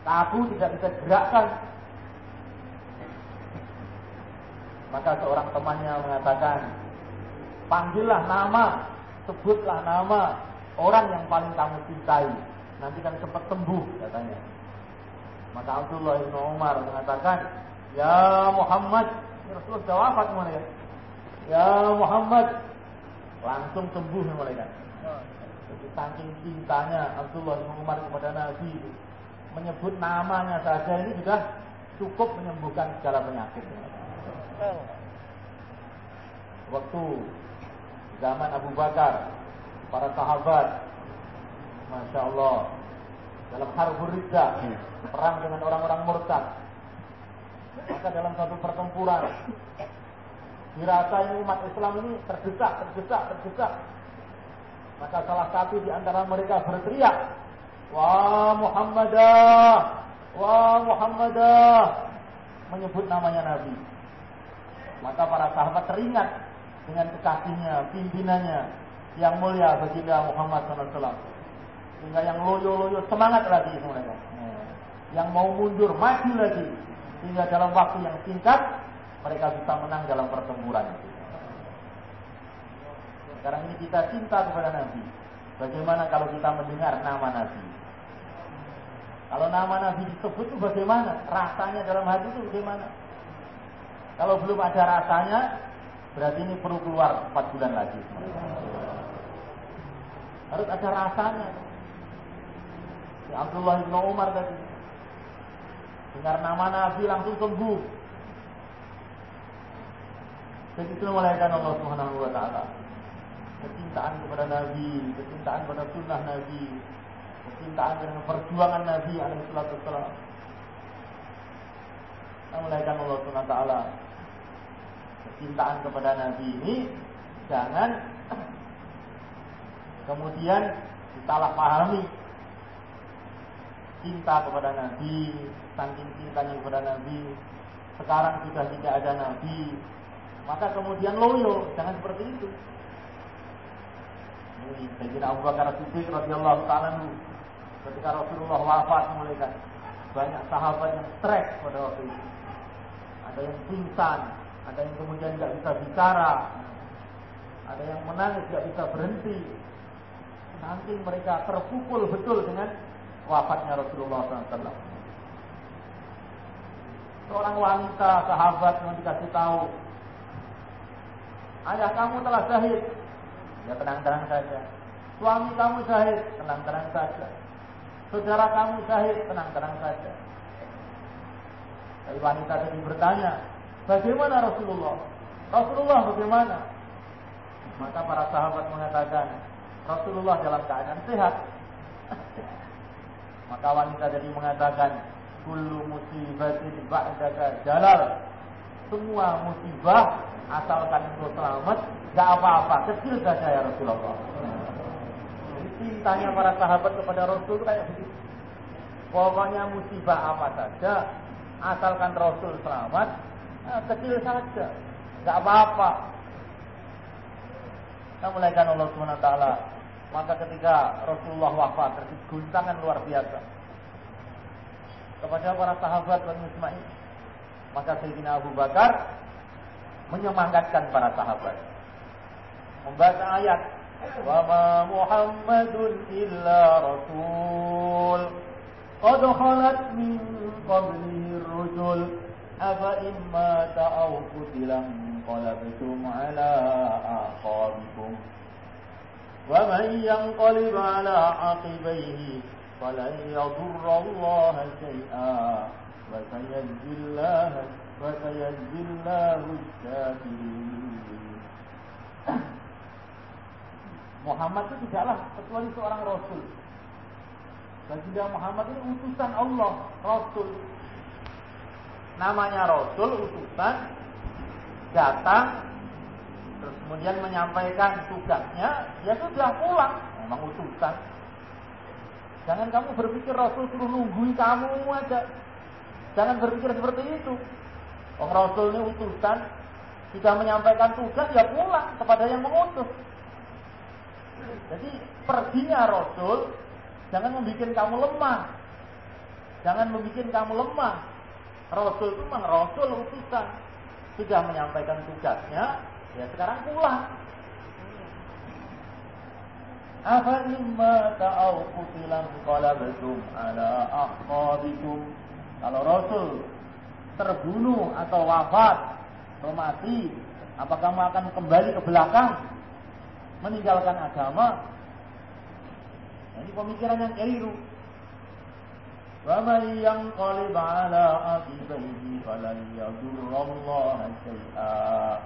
Kaku tidak bisa gerakkan. Maka seorang temannya mengatakan, panggillah nama, sebutlah nama orang yang paling kamu cintai, nanti kan cepat sembuh katanya. Maka Abdullah bin Umar mengatakan, ya Muhammad, Rasulullah sudah wafat mana ya? Ya Muhammad, langsung sembuh mereka. Jadi saking cintanya Abdullah bin Umar kepada Nabi, menyebut namanya saja ini sudah cukup menyembuhkan segala penyakit. Waktu zaman Abu Bakar, para sahabat, Masya Allah, dalam Harbur Riddah, perang dengan orang-orang murtad. Maka dalam satu pertempuran, dirasa ini umat Islam ini terdesak. Maka salah satu di antara mereka berteriak, Wah Muhammadah, menyebut namanya Nabi. Maka para sahabat teringat dengan kekasihnya, pimpinannya yang mulia baginda Muhammad SAW. Sehingga yang loyo-loyo semangat lagi mereka. Yang mau mundur maju lagi. Sehingga dalam waktu yang singkat mereka bisa menang dalam pertempuran itu. Sekarang ini kita cinta kepada Nabi. Bagaimana kalau kita mendengar nama Nabi? Kalau nama Nabi disebut itu bagaimana? Rasanya dalam hati itu bagaimana? Kalau belum ada rasanya, berarti ini perlu keluar 4 bulan lagi. Harus ada rasanya. Ya Abdullah bin Umar tadi, dengar nama Nabi langsung sembuh. Jadi itu memuliakan Allah Subhanahu wa taala. Kecintaan kepada Nabi, kecintaan pada sunnah Nabi, kecintaan dengan perjuangan Nabi alaihi wasallam. Memuliakan Allah Subhanahu wa taala. Kecintaan kepada Nabi ini jangan kemudian disalahpahami. Cinta kepada Nabi, saking cintanya kepada Nabi, sekarang sudah tidak ada Nabi, maka kemudian loyo. Jangan seperti itu. Ini Sayyidina Abu Bakar Siddiq radhiyallahu ta'ala anhu, ketika Rasulullah wafat mulai kan banyak sahabat yang stres pada waktu itu. Ada yang pingsan, ada yang kemudian tidak bisa bicara, ada yang menangis tidak bisa berhenti. Saking mereka terpukul betul dengan wafatnya Rasulullah SAW. Seorang wanita sahabat yang dikasih tahu, ayah kamu telah syahid. Ya tenang-tenang saja. Suami kamu syahid, tenang-tenang saja. Saudara kamu syahid, tenang-tenang saja. Tapi wanita tadi bertanya, bagaimana Rasulullah? Rasulullah bagaimana? Maka para sahabat mengatakan, Rasulullah dalam keadaan sehat. Maka wanita tadi mengatakan, kullu musibatin ba'daka jalal. Semua musibah asalkan engkau selamat, gak apa-apa, kecil saja ya Rasulullah. Jadi cintanya para sahabat kepada Rasul kayak begitu. Pokoknya musibah apa saja, asalkan Rasul selamat, kecil saja, gak apa-apa. Nah, mulaikan Allah SWT. Maka ketika Rasulullah wafat, terjadi guncangan luar biasa kepada para sahabat Bani Ismail. Maka Sayyidina Abu Bakar menyemangatkan para sahabat, membaca ayat, wa ma Muhammadun illa rasul qad khalat min qablihi ar-rusul afa imma ta'aw qutilam qalabtum ala aqabikum wa man yanqalib ala aqibaihi falan yadurra Allah shay'a wa sayajzillahu asy-syakirin. Muhammad itu tidaklah kecuali seorang rasul. Baginda Muhammad ini utusan Allah, rasul. Namanya rasul, utusan, datang, terus kemudian menyampaikan tugasnya, ya sudah pulang. Memang utusan. Jangan kamu berpikir rasul suruh nungguin kamu aja. Jangan berpikir seperti itu. Rasul ini utusan, sudah menyampaikan tugas, ya pulang kepada yang mengutus. Jadi perginya Rasul jangan membuat kamu lemah. Jangan membuat kamu lemah. Rasul itu memang Rasul utusan, sudah menyampaikan tugasnya, ya sekarang pulang. Afa imma ta'aw qutilan qalabtum ala aqabikum. Kalau Rasul terbunuh atau wafat atau mati, apa kamu akan kembali ke belakang meninggalkan agama? Ini pemikiran yang keliru. Wa may yanqalib ala aqibaihi falan yadurrallaha shay'a.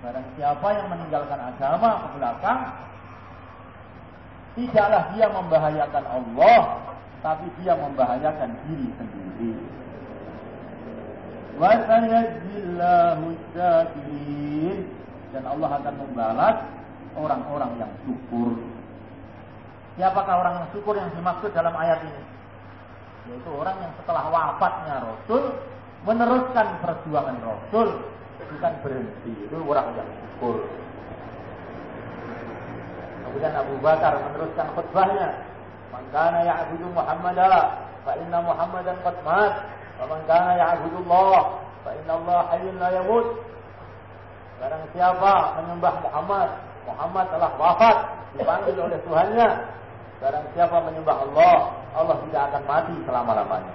Barang siapa yang meninggalkan agama ke belakang, tidaklah dia membahayakan Allah, tapi dia membahayakan diri sendiri. Wa sayajzillahu asy-syakirin. Dan Allah akan membalas orang-orang yang syukur. Siapakah orang yang syukur yang dimaksud dalam ayat ini? Yaitu orang yang setelah wafatnya Rasul meneruskan perjuangan Rasul, bukan berhenti. Itu orang yang syukur. Kemudian Abu Bakar meneruskan khutbahnya, man kana ya'budu Muhammadan fa inna Muhammadan qad mat, wa man kana ya'budu Allah fa inna Allah hayyun la yamut. Barang siapa menyembah Muhammad, Muhammad telah wafat, dipanggil oleh Tuhannya. Barang siapa menyembah Allah, Allah tidak akan mati selama-lamanya.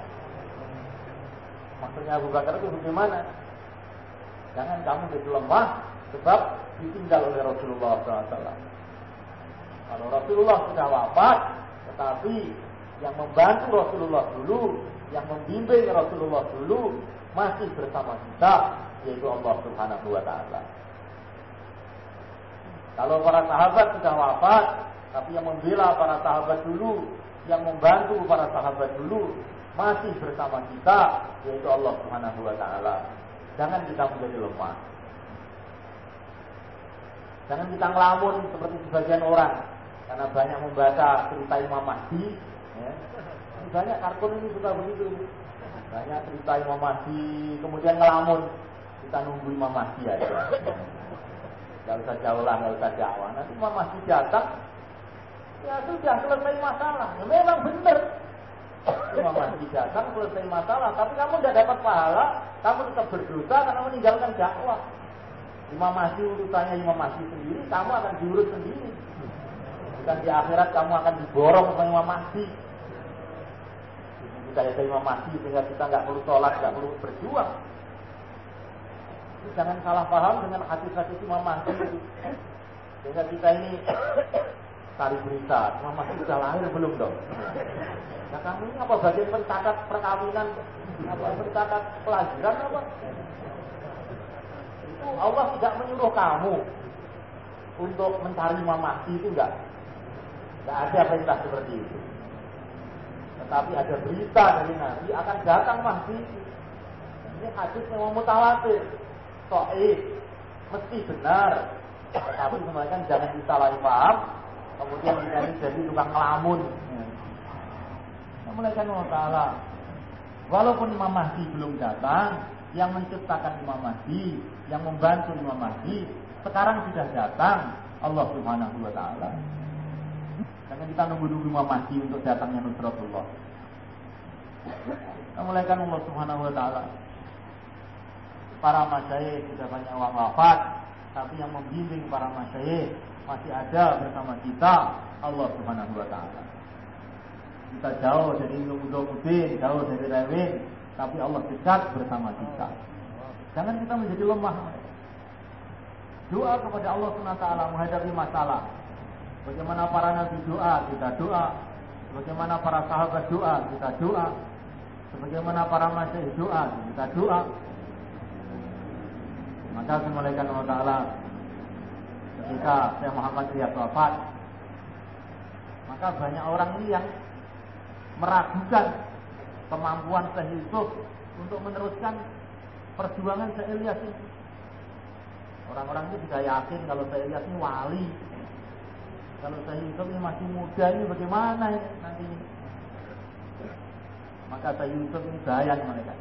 Maksudnya Abu Bakar itu bagaimana? Jangan kamu jadi lemah sebab ditinggal oleh Rasulullah SAW. Kalau Rasulullah sudah wafat, tetapi yang membantu Rasulullah dulu, yang membimbing Rasulullah dulu masih bersama kita, yaitu Allah Subhanahu wa Ta'ala. Kalau para sahabat sudah wafat, tapi yang membela para sahabat dulu, yang membantu para sahabat dulu masih bersama kita, yaitu Allah Subhanahu wa Ta'ala. Jangan kita menjadi lemah. Jangan kita ngelamun seperti sebagian orang, karena banyak membaca cerita Imam Mahdi, ya. Banyak kartun ini suka begitu. Banyak cerita Imam Mahdi, kemudian ngelamun, kita nunggu Imam Mahdi aja. Gak usah jauh lah, gak usah dakwah. Nanti Imam Mahdi datang, Ya sudah, selesai masalah. Ya memang benar. Imam Mahdi datang selesai masalah, tapi kamu tidak dapat pahala, kamu tetap berdosa karena meninggalkan dakwah. Imam Mahdi urusannya Imam Mahdi sendiri, kamu akan diurus sendiri. Bukan di akhirat kamu akan diborong sama Imam Mahdi. Kita ada Imam Mahdi sehingga kita nggak perlu sholat, nggak perlu berjuang. Jangan salah paham dengan hadis-hadis Imam Mahdi. Sehingga kita ini cari berita, Imam Mahdi sudah lahir belum dong? Nah kamu ini apa bagian pencatat perkawinan, apa pencatat pelajaran apa? Itu Allah tidak menyuruh kamu untuk mencari Imam Mahdi, itu enggak ada perintah seperti itu. Tetapi ada berita dari Nabi akan datang Mahdi. Ini hadis yang mutawatir, sahih, mesti benar. Tetapi sebenarnya jangan disalahi paham, kemudian kita ini jadi tukang ngelamun. Mulaikan Allah Ta'ala, walaupun Imam Mahdi belum datang, yang menciptakan Imam Mahdi, yang membantu Imam Mahdi, sekarang sudah datang Allah Subhanahu Wa Ta'ala. Karena kita nunggu-nunggu Imam Mahdi untuk datangnya Nusratullah. Mulaikan Allah Subhanahu Wa Ta'ala. Para masyayikh sudah banyak orang wafat, tapi yang membimbing para masyayikh masih ada bersama kita, Allah Subhanahu Wa Ta'ala. Kita jauh dari Nurudin, jauh dari Rewin, tapi Allah dekat bersama kita. Jangan kita menjadi lemah. Doa kepada Allah SWT menghadapi masalah. Bagaimana para nabi doa, kita doa. Bagaimana para sahabat doa, kita doa. Sebagaimana para masyayikh doa, kita doa. Maka semulaikan Allah Ta'ala ketika Syekh Muhammad Riyad wafat, maka banyak orang ini yang meragukan kemampuan Syekh Yusuf untuk meneruskan perjuangan Syekh Ilyas ini. Orang-orang itu sudah yakin kalau Syekh Ilyas ini wali. Kalau Syekh Yusuf ini masih muda, ini bagaimana ini nanti? Maka Syekh Yusuf ini bahaya mereka.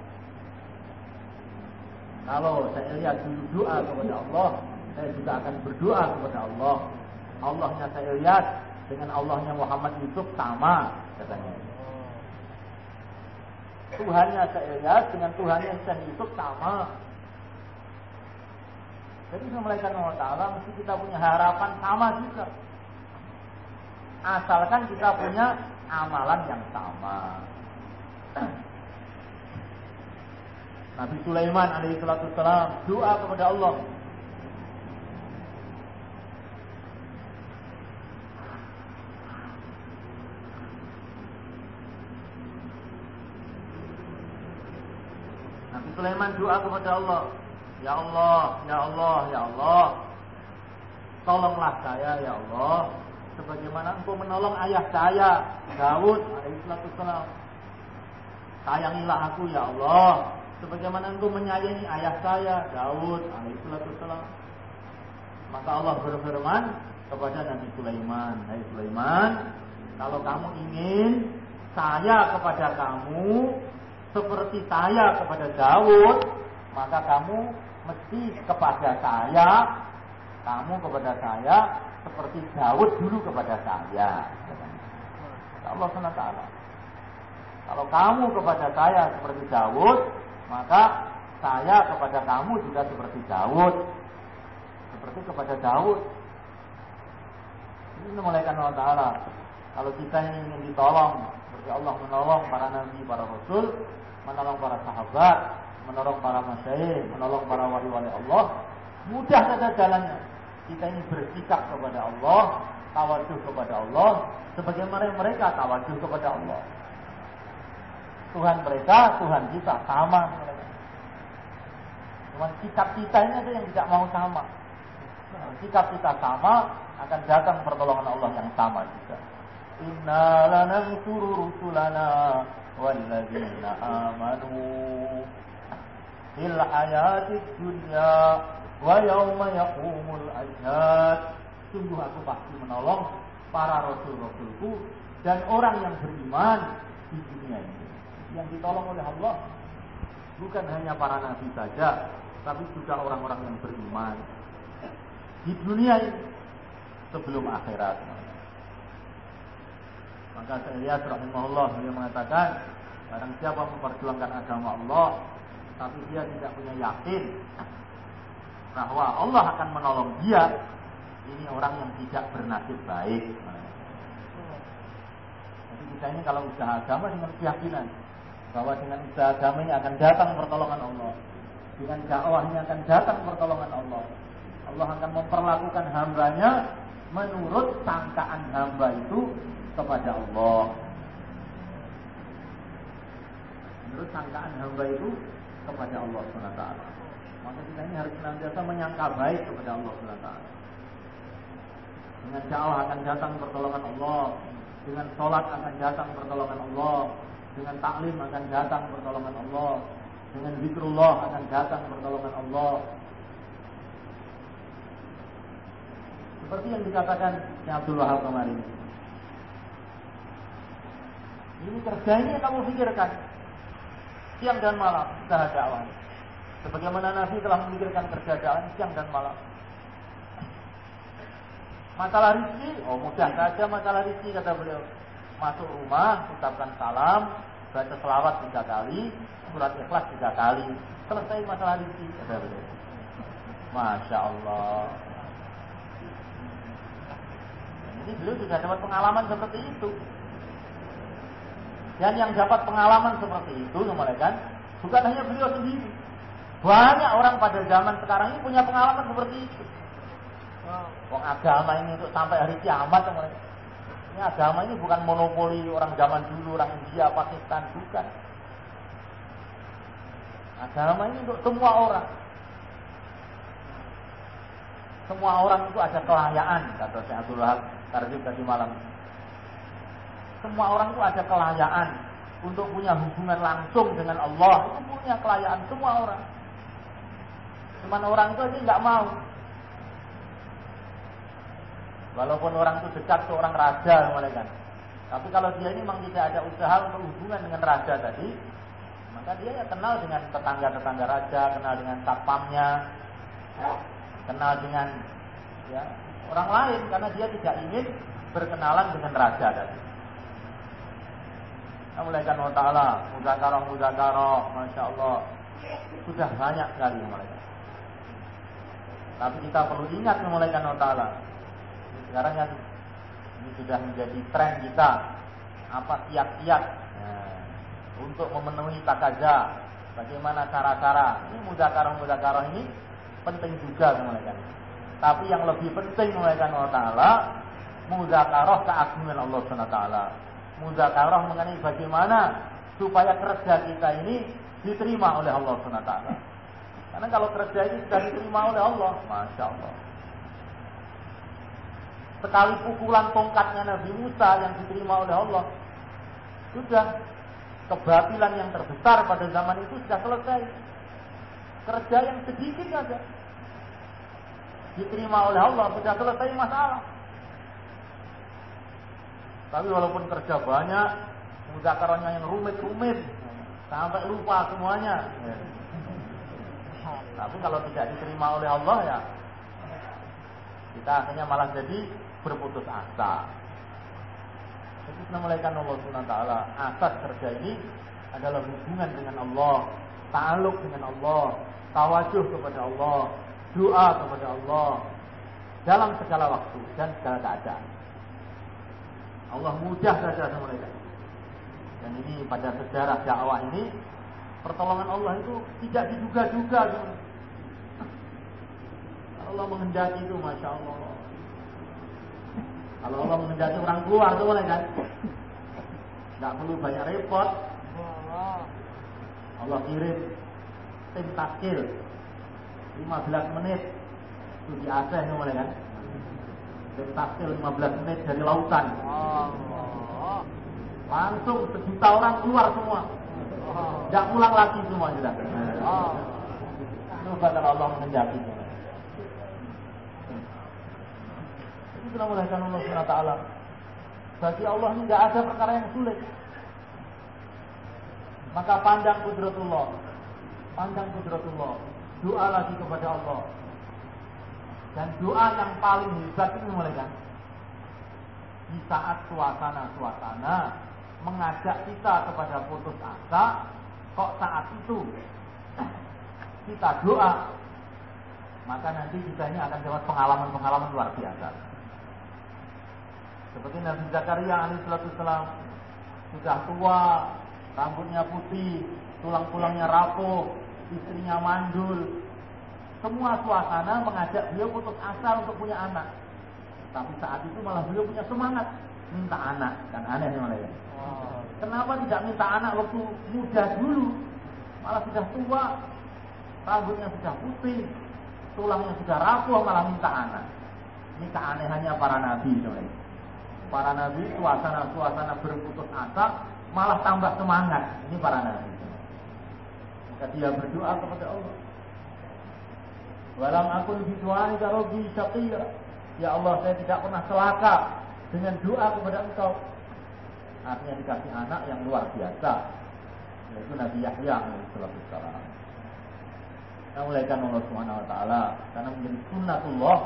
Kalau Syekh Ilyas dulu doa kepada Allah, saya juga akan berdoa kepada Allah. Allahnya Syekh Ilyas dengan Allahnya Muhammad Yusuf sama katanya. Tuhannya Syekh Ilyas dengan Tuhannya Syekh Yusuf sama. Jadi semulaikan Allah Ta'ala mesti kita punya harapan sama juga. Asalkan kita punya amalan yang sama. Nabi Sulaiman alaihissalam doa kepada Allah. Nabi Sulaiman doa kepada Allah. Ya Allah, ya Allah, ya Allah, tolonglah saya ya Allah, sebagaimana Engkau menolong ayah saya Daud alaihissalam. Sayangilah aku ya Allah, sebagaimana Engkau menyayangi ayah saya Daud alaihissalam. Maka Allah berfirman kepada Nabi Sulaiman, hai Sulaiman, kalau kamu ingin saya kepada kamu seperti saya kepada Daud, maka kamu mesti kepada saya, kamu kepada saya seperti Daud dulu kepada saya. Allah SWT. Kalau kamu kepada saya seperti Daud, maka saya kepada kamu juga seperti Daud. Seperti kepada Daud. Ini mulaikan Allah Ta'ala. Kalau kita ingin ditolong, seperti Allah menolong para nabi, para rasul, menolong para sahabat, menolong para masyayikh, menolong para wali-wali Allah, mudah saja jalannya. Kita ini bersikap kepada Allah, tawadhuh kepada Allah, sebagaimana mereka tawadhuh kepada Allah. Tuhan mereka, Tuhan kita sama. Cuma sikap kita ini ada yang tidak mau sama. Sikap kita sama, akan datang pertolongan Allah yang sama juga. Inna lanansuru rusulana walladzina amanu fil hayatid dunya wa yauma yaqumul ashhad. Sungguh aku pasti menolong para rasul-rasulku dan orang yang beriman di dunia ini. Yang ditolong oleh Allah bukan hanya para nabi saja, tapi juga orang-orang yang beriman di dunia ini sebelum akhirat. Maka Syekh rahimahullah beliau mengatakan, barang siapa memperjuangkan agama Allah tapi dia tidak punya yakin bahwa Allah akan menolong dia, ini orang yang tidak bernasib baik. Jadi kita ini kalau usaha agama dengan keyakinan bahwa dengan usaha agama ini akan datang pertolongan Allah, dengan dakwah ini akan datang pertolongan Allah. Allah akan memperlakukan hambanya menurut sangkaan hamba itu kepada Allah. Menurut sangkaan hamba itu kepada Allah SWT. Maka kita ini harus senantiasa menyangka baik kepada Allah SWT. Dengan dakwah akan datang pertolongan Allah, dengan sholat akan datang pertolongan Allah, dengan taklim akan datang pertolongan Allah, dengan zikrullah akan datang pertolongan Allah. Seperti yang dikatakan Syekh Abdul Wahab kemarin. Ini kerjanya yang kamu pikirkan siang dan malam usaha dakwah. Sebagaimana Nabi telah memikirkan kerja dakwah siang dan malam. Masalah rezeki, mudah saja masalah rezeki kata beliau. Masuk rumah, ucapkan salam, baca selawat 3 kali, surat Ikhlas 3 kali, selesai masalah rezeki kata beliau. Masya Allah. Jadi beliau sudah dapat pengalaman seperti itu. Dan yang dapat pengalaman seperti itu, kan, bukan hanya beliau sendiri. Banyak orang pada zaman sekarang ini punya pengalaman seperti itu. Agama ini untuk sampai hari kiamat, ini agama ini bukan monopoli orang zaman dulu, orang India, Pakistan, bukan. Agama ini untuk semua orang. Semua orang itu ada kelayaan, kata Syekh Abdul Wahab Tarjib tadi malam. Semua orang itu ada kelayaan untuk punya hubungan langsung dengan Allah. Itu punya kelayaan semua orang. Cuman orang itu aja nggak mau. Walaupun orang itu dekat ke orang raja, kan. Tapi kalau dia ini memang tidak ada usaha untuk hubungan dengan raja tadi, maka dia ya kenal dengan tetangga-tetangga raja, kenal dengan satpamnya, kenal dengan orang lain, karena dia tidak ingin berkenalan dengan raja tadi. Mulaikan Allah Ta'ala, muzakarah, Masya Allah, sudah banyak sekali mulaikan. Tapi kita perlu ingat memulaikan Allah Ta'ala. Sekarang kan ini sudah menjadi tren kita, apa kiat-kiat untuk memenuhi takaza, bagaimana cara-cara. Ini muzakarah ini penting juga mulaikan. Tapi yang lebih penting mulaikan Allah Ta'ala, muzakarah keagungan Allah SWT. Muzakarah mengenai bagaimana supaya kerja kita ini diterima oleh Allah SWT. Karena kalau kerja ini sudah diterima oleh Allah, Masya Allah. Sekali pukulan tongkatnya Nabi Musa yang diterima oleh Allah, sudah kebatilan yang terbesar pada zaman itu sudah selesai. Kerja yang sedikit saja diterima oleh Allah, sudah selesai masalah. Tapi walaupun kerja banyak, muzakarahnya yang rumit-rumit, sampai lupa semuanya. Tapi kalau tidak diterima oleh Allah, ya kita akhirnya malah jadi berputus asa. Jadi menamaikan Allah SWT. Asas kerja ini adalah hubungan dengan Allah, ta'aluk dengan Allah, tawajuh kepada Allah, doa kepada Allah dalam segala waktu dan segala keadaan. Allah mudah saja sama mereka. Dan ini pada sejarah dakwah ini, pertolongan Allah itu tidak diduga-duga. Allah menghendaki itu, Masya Allah. Kalau Allah menghendaki orang keluar itu boleh kan? Tidak perlu banyak repot. Allah kirim tim taskil 15 menit itu di Aceh itu boleh kan? Tim taskil 15 menit dari lautan. Langsung 1 juta orang keluar semua. Tidak pulang lagi semua sudah. Coba kalau Allah menghendaki. Itu namanya Allah SWT. Bagi Allah ini tidak ada perkara yang sulit. Maka pandang kudratullah. Doa lagi kepada Allah. Dan doa yang paling hebat itu mulai kan. di saat suasana-suasana mengajak kita kepada putus asa, kok saat itu kita doa, maka nanti kita ini akan dapat pengalaman-pengalaman luar biasa. Seperti Nabi Zakaria alaihissalam, sudah tua, rambutnya putih, tulang-tulangnya rapuh, istrinya mandul. Semua suasana mengajak beliau putus asa untuk punya anak. Tapi saat itu malah beliau punya semangat minta anak. Kan aneh malah ya. Kenapa tidak minta anak waktu muda dulu? Malah sudah tua, rambutnya sudah putih, tulangnya sudah rapuh, malah minta anak. Ini keanehannya para nabi. Para nabi suasana berputus asa malah tambah semangat. Ini para nabi. Maka dia berdoa kepada Allah. Walam akun bidu'aika rabbi syaqiyya. Ya Allah, saya tidak pernah celaka dengan doa kepada Engkau. Artinya dikasih anak yang luar biasa, yaitu Nabi Yahya alaihissalam. Nah, mulaikan Allah Subhanahu wa taala, karena menjadi sunnatullah.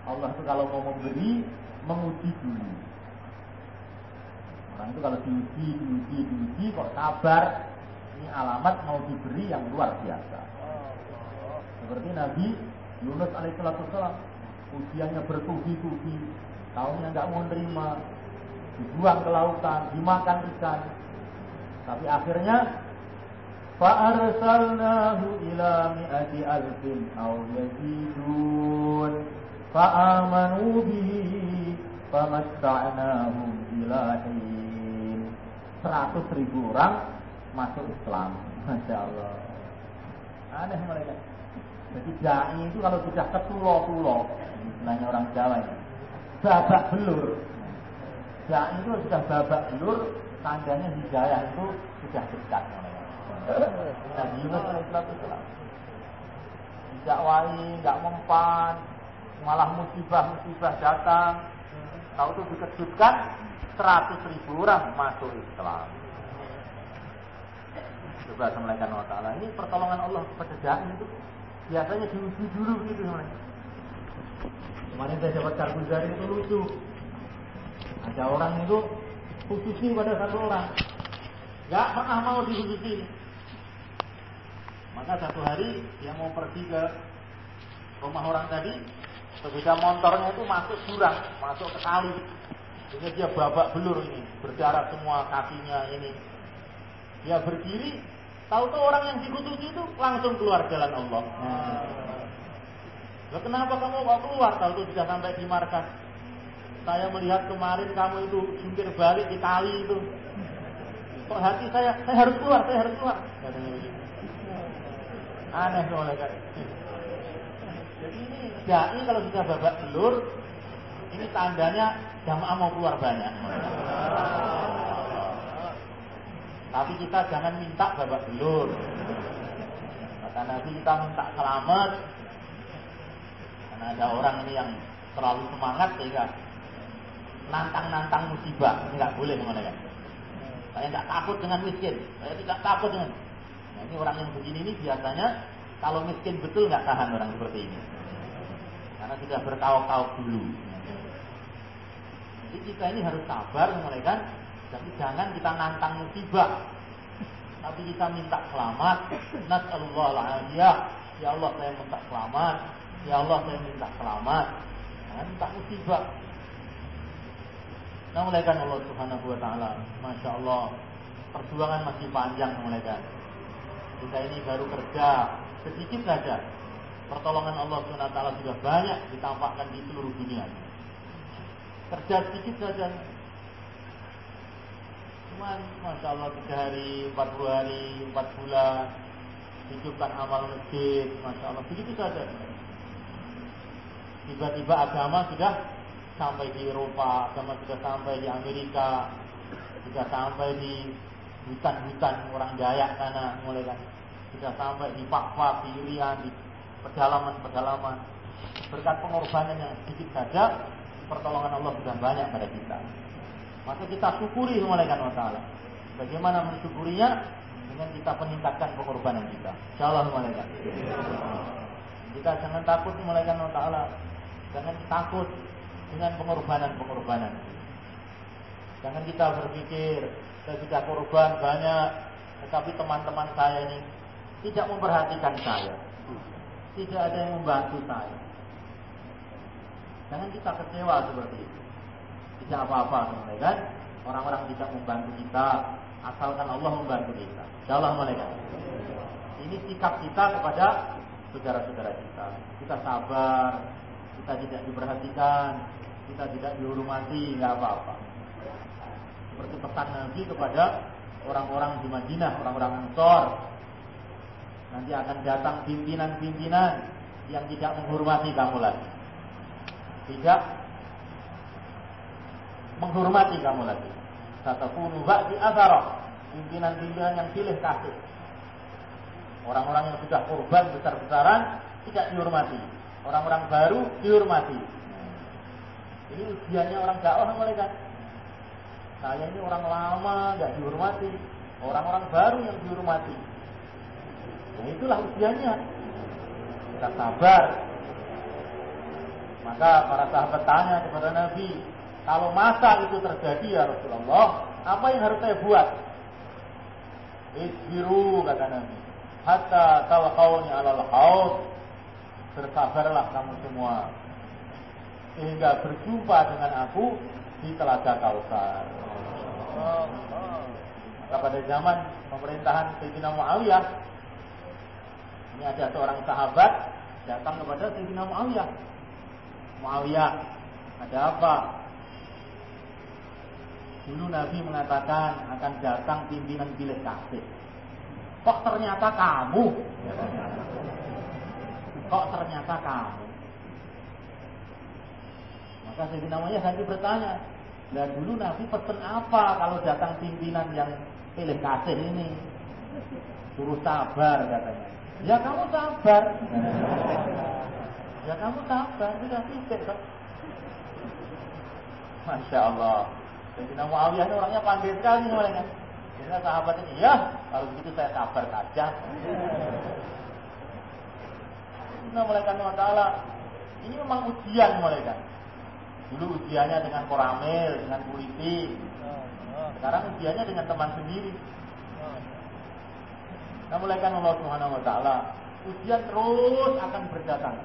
Allah itu kalau mau memberi, menguji dulu. Orang itu kalau diuji kok sabar, ini alamat mau diberi yang luar biasa. Seperti Nabi Yunus alaihissalam, ujiannya bertubi-tubi, kaumnya nggak mau nerima, dibuang ke lautan, dimakan ikan. Tapi akhirnya fa'arsalnahu ila mi'ati alfin aw yazidun fa'amanu bihi famatta'nahum ila hin. 100.000 orang masuk Islam. Masya Allah. Aneh mereka. Jadi dai itu kalau sudah ketulo-tulo, istilahnya orang Jawa ini, babak belur. Dai itu sudah babak belur, tandanya hidayah itu sudah dekat. Nabi Yunus alaihissalam didakwai, nggak mempan, malah musibah datang. Tahu itu dikejutkan, 100.000 orang masuk Islam. Coba Assalamualaikum warahmatullahi wabarakatuh. Ini pertolongan Allah kepada dai itu biasanya diuji dulu gitu. Kemarin saya dapat kartu jari itu lucu. Ada orang itu khususi pada satu orang, nggak pernah mau dikhususi. Maka satu hari dia mau pergi ke rumah orang tadi, sepeda motornya itu masuk jurang, masuk ke kali. Sehingga dia babak belur ini, berdarah semua kakinya ini. Dia berdiri, tahu-tahu orang yang dikhususi itu langsung keluar jalan Allah. Loh, kenapa kamu kok keluar? Tahu-tahu sudah sampai di markas. Saya melihat kemarin kamu itu jungkir balik di kali itu. Kok hati saya harus keluar. Katanya begitu. Aneh soalnya kan. Jadi ini dai kalau sudah babak belur, ini tandanya jamaah mau keluar banyak. Tapi kita jangan minta babak belur. Kata Nabi, kita minta selamat. Karena ada orang ini yang terlalu semangat sehingga nantang musibah. Ini nggak boleh teman-teman. Saya nggak takut dengan miskin. Saya tidak takut dengan. Nah, ini orang yang begini ini biasanya kalau miskin betul nggak tahan orang seperti ini. Karena sudah berkauk-kauk dulu. Jadi kita ini harus sabar teman-teman. Tapi jangan kita nantang musibah. Tapi kita minta selamat. Nas'alullah al-afiyah. Ya Allah, saya minta selamat. Ya Allah, saya minta selamat. Jangan minta musibah. Nah, mulaikan Allah Subhanahu wa taala. Masya Allah, perjuangan masih panjang mulaikan. Kita ini baru kerja sedikit saja. Pertolongan Allah Subhanahu wa taala sudah banyak ditampakkan di seluruh dunia. Kerja sedikit saja. Cuman Masya Allah 3 hari, 40 hari, 4 bulan hidupkan amal masjid. Masya Allah, begitu saja. Tiba-tiba agama sudah sampai di Eropa, agama sudah sampai di Amerika, sudah sampai di hutan-hutan orang Dayak sana, mulai kan sudah sampai di Papua, di Irian, di pedalaman-pedalaman. Berkat pengorbanan yang sedikit saja, pertolongan Allah sudah banyak pada kita. Maka kita syukuri malaikat Allah Ta'ala. Bagaimana mensyukurinya? Dengan kita meningkatkan pengorbanan kita. Insyaallah malaikat. Kita jangan takut malaikat Allah Ta'ala. Jangan takut dengan pengorbanan-pengorbanan. Jangan kita berpikir saya sudah korban banyak, tetapi teman-teman saya ini tidak memperhatikan saya, tidak ada yang membantu saya. Jangan kita kecewa seperti itu. Tidak apa-apa, kan? Orang-orang tidak membantu kita, asalkan Allah membantu kita. Insyaallah mereka. Ini sikap kita kepada saudara-saudara kita. Kita sabar, kita tidak diperhatikan, kita tidak dihormati, nggak apa-apa. Seperti pesan Nabi kepada orang-orang di Madinah, orang-orang Ansor. Nanti akan datang pimpinan-pimpinan yang tidak menghormati kamu lagi, tidak menghormati kamu lagi. Satakunu ba'di athara, pimpinan-pimpinan yang pilih kasih. Orang-orang yang sudah korban besar-besaran tidak dihormati, orang-orang baru dihormati. Ini ujiannya orang dakwah mereka. Saya ini orang lama nggak dihormati, orang-orang baru yang dihormati. Nah, itulah ujiannya. Kita sabar. Maka para sahabat tanya kepada Nabi, kalau masa itu terjadi ya Rasulullah, apa yang harus saya buat? Isbiru, kata Nabi, hatta talqauni 'alal haud. Bersabarlah kamu semua sehingga berjumpa dengan aku di telaga Kautsar. Maka pada zaman pemerintahan Sayyidina Muawiyah, ini ada seorang sahabat datang kepada Sayyidina Muawiyah. Muawiyah, ada apa? Dulu Nabi mengatakan akan datang pimpinan pilih kasih. Kok ternyata kamu? Kok ternyata kamu? Maka Sayyidina Muawiyah ganti bertanya, lah dulu Nabi pesen apa kalau datang pimpinan yang pilih kasih ini? Suruh sabar katanya. Ya kamu sabar. Ya kamu sabar, sudah titik kok. Masya Allah. Sayyidina Muawiyah ini orangnya pandai sekali mereka. Jadi sahabat ini, ya kalau begitu saya sabar saja. Inna malaikat ta'ala, ini memang ujian mereka. Dulu ujiannya dengan koramil, dengan politik. Sekarang ujiannya dengan teman sendiri. Nah, malaikat Allah Subhanahu wa taala, ujian terus akan berdatang.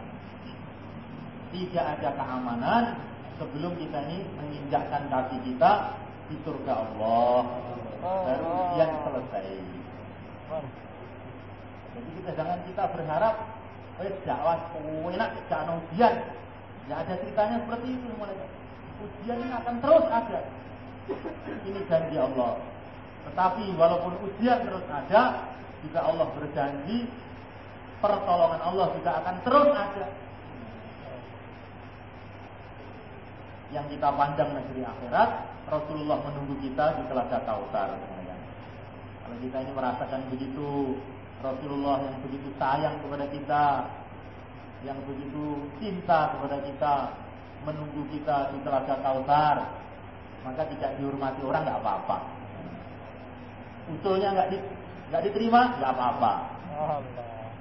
Tidak ada keamanan sebelum kita ini menginjakkan kaki kita di surga Allah. Baru ujian selesai. Jadi kita berharap dakwah enak, jangan ujian. Ya ada ceritanya seperti itu mereka. Ujian ini akan terus ada. Ini janji Allah. Tetapi walaupun ujian terus ada, juga Allah berjanji pertolongan Allah juga akan terus ada. Yang kita pandang negeri akhirat, Rasulullah menunggu kita di telaga Kautsar. Kalau kita ini merasakan begitu, Rasulullah yang begitu sayang kepada kita, yang begitu cinta kepada kita, menunggu kita di telaga Kautsar, maka tidak dihormati orang nggak apa-apa. Usulnya nggak diterima nggak apa-apa.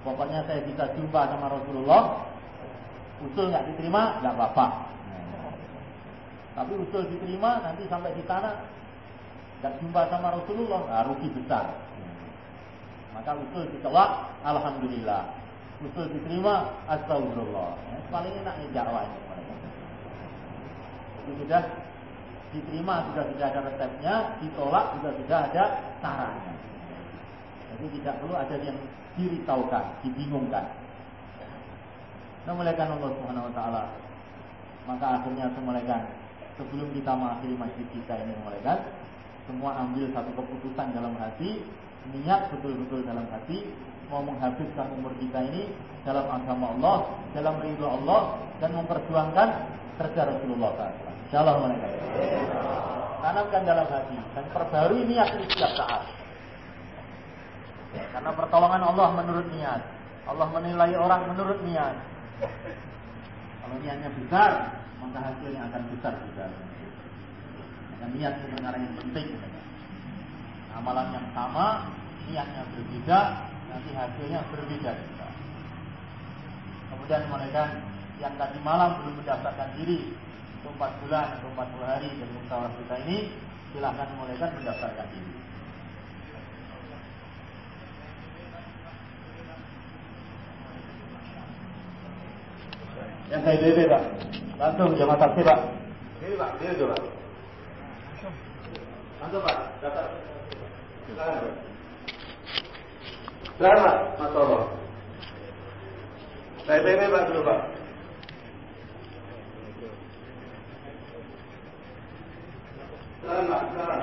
Pokoknya saya bisa jumpa sama Rasulullah, usul nggak diterima nggak apa-apa. Tapi usul diterima, nanti sampai di sana nggak jumpa sama Rasulullah, nah, rugi besar. Maka usul ditolak, alhamdulillah. Usul diterima, astagfirullah. Paling enak nih dakwahnya. Itu sudah diterima, sudah tidak ada resepnya, ditolak juga sudah ada caranya. Jadi tidak perlu ada yang dirisaukan, dibingungkan. Nah, malaikat Allah Subhanahu wa taala. Maka akhirnya malaikat, sebelum kita mengakhiri masjid kita ini malaikat, semua ambil satu keputusan dalam hati, niat betul-betul dalam hati, mau menghabiskan umur kita ini dalam agama Allah, dalam ridho Allah, dan memperjuangkan kerja Rasulullah SAW. Insyaallah malaikat. Tanamkan dalam hati dan perbarui niat ini setiap saat. Karena pertolongan Allah menurut niat. Allah menilai orang menurut niat. Kalau niatnya besar, maka hasilnya akan besar juga. Maka niat itu perkara yang penting. Amalan yang sama, niatnya berbeda, nanti hasilnya berbeda juga. Kemudian mereka yang tadi malam belum mendaftarkan diri untuk 4 bulan atau 40 hari dari musyawarah kita ini, silahkan mulaikan mendaftarkan diri. Yang saya DB Pak, langsung jamaah taksi Pak. Ini Pak, dia coba. Langsung Pak, daftar. Silakan Pak. Silakan Pak, Mas Allah. Saya DB Pak dulu Pak. Silakan Pak, silakan.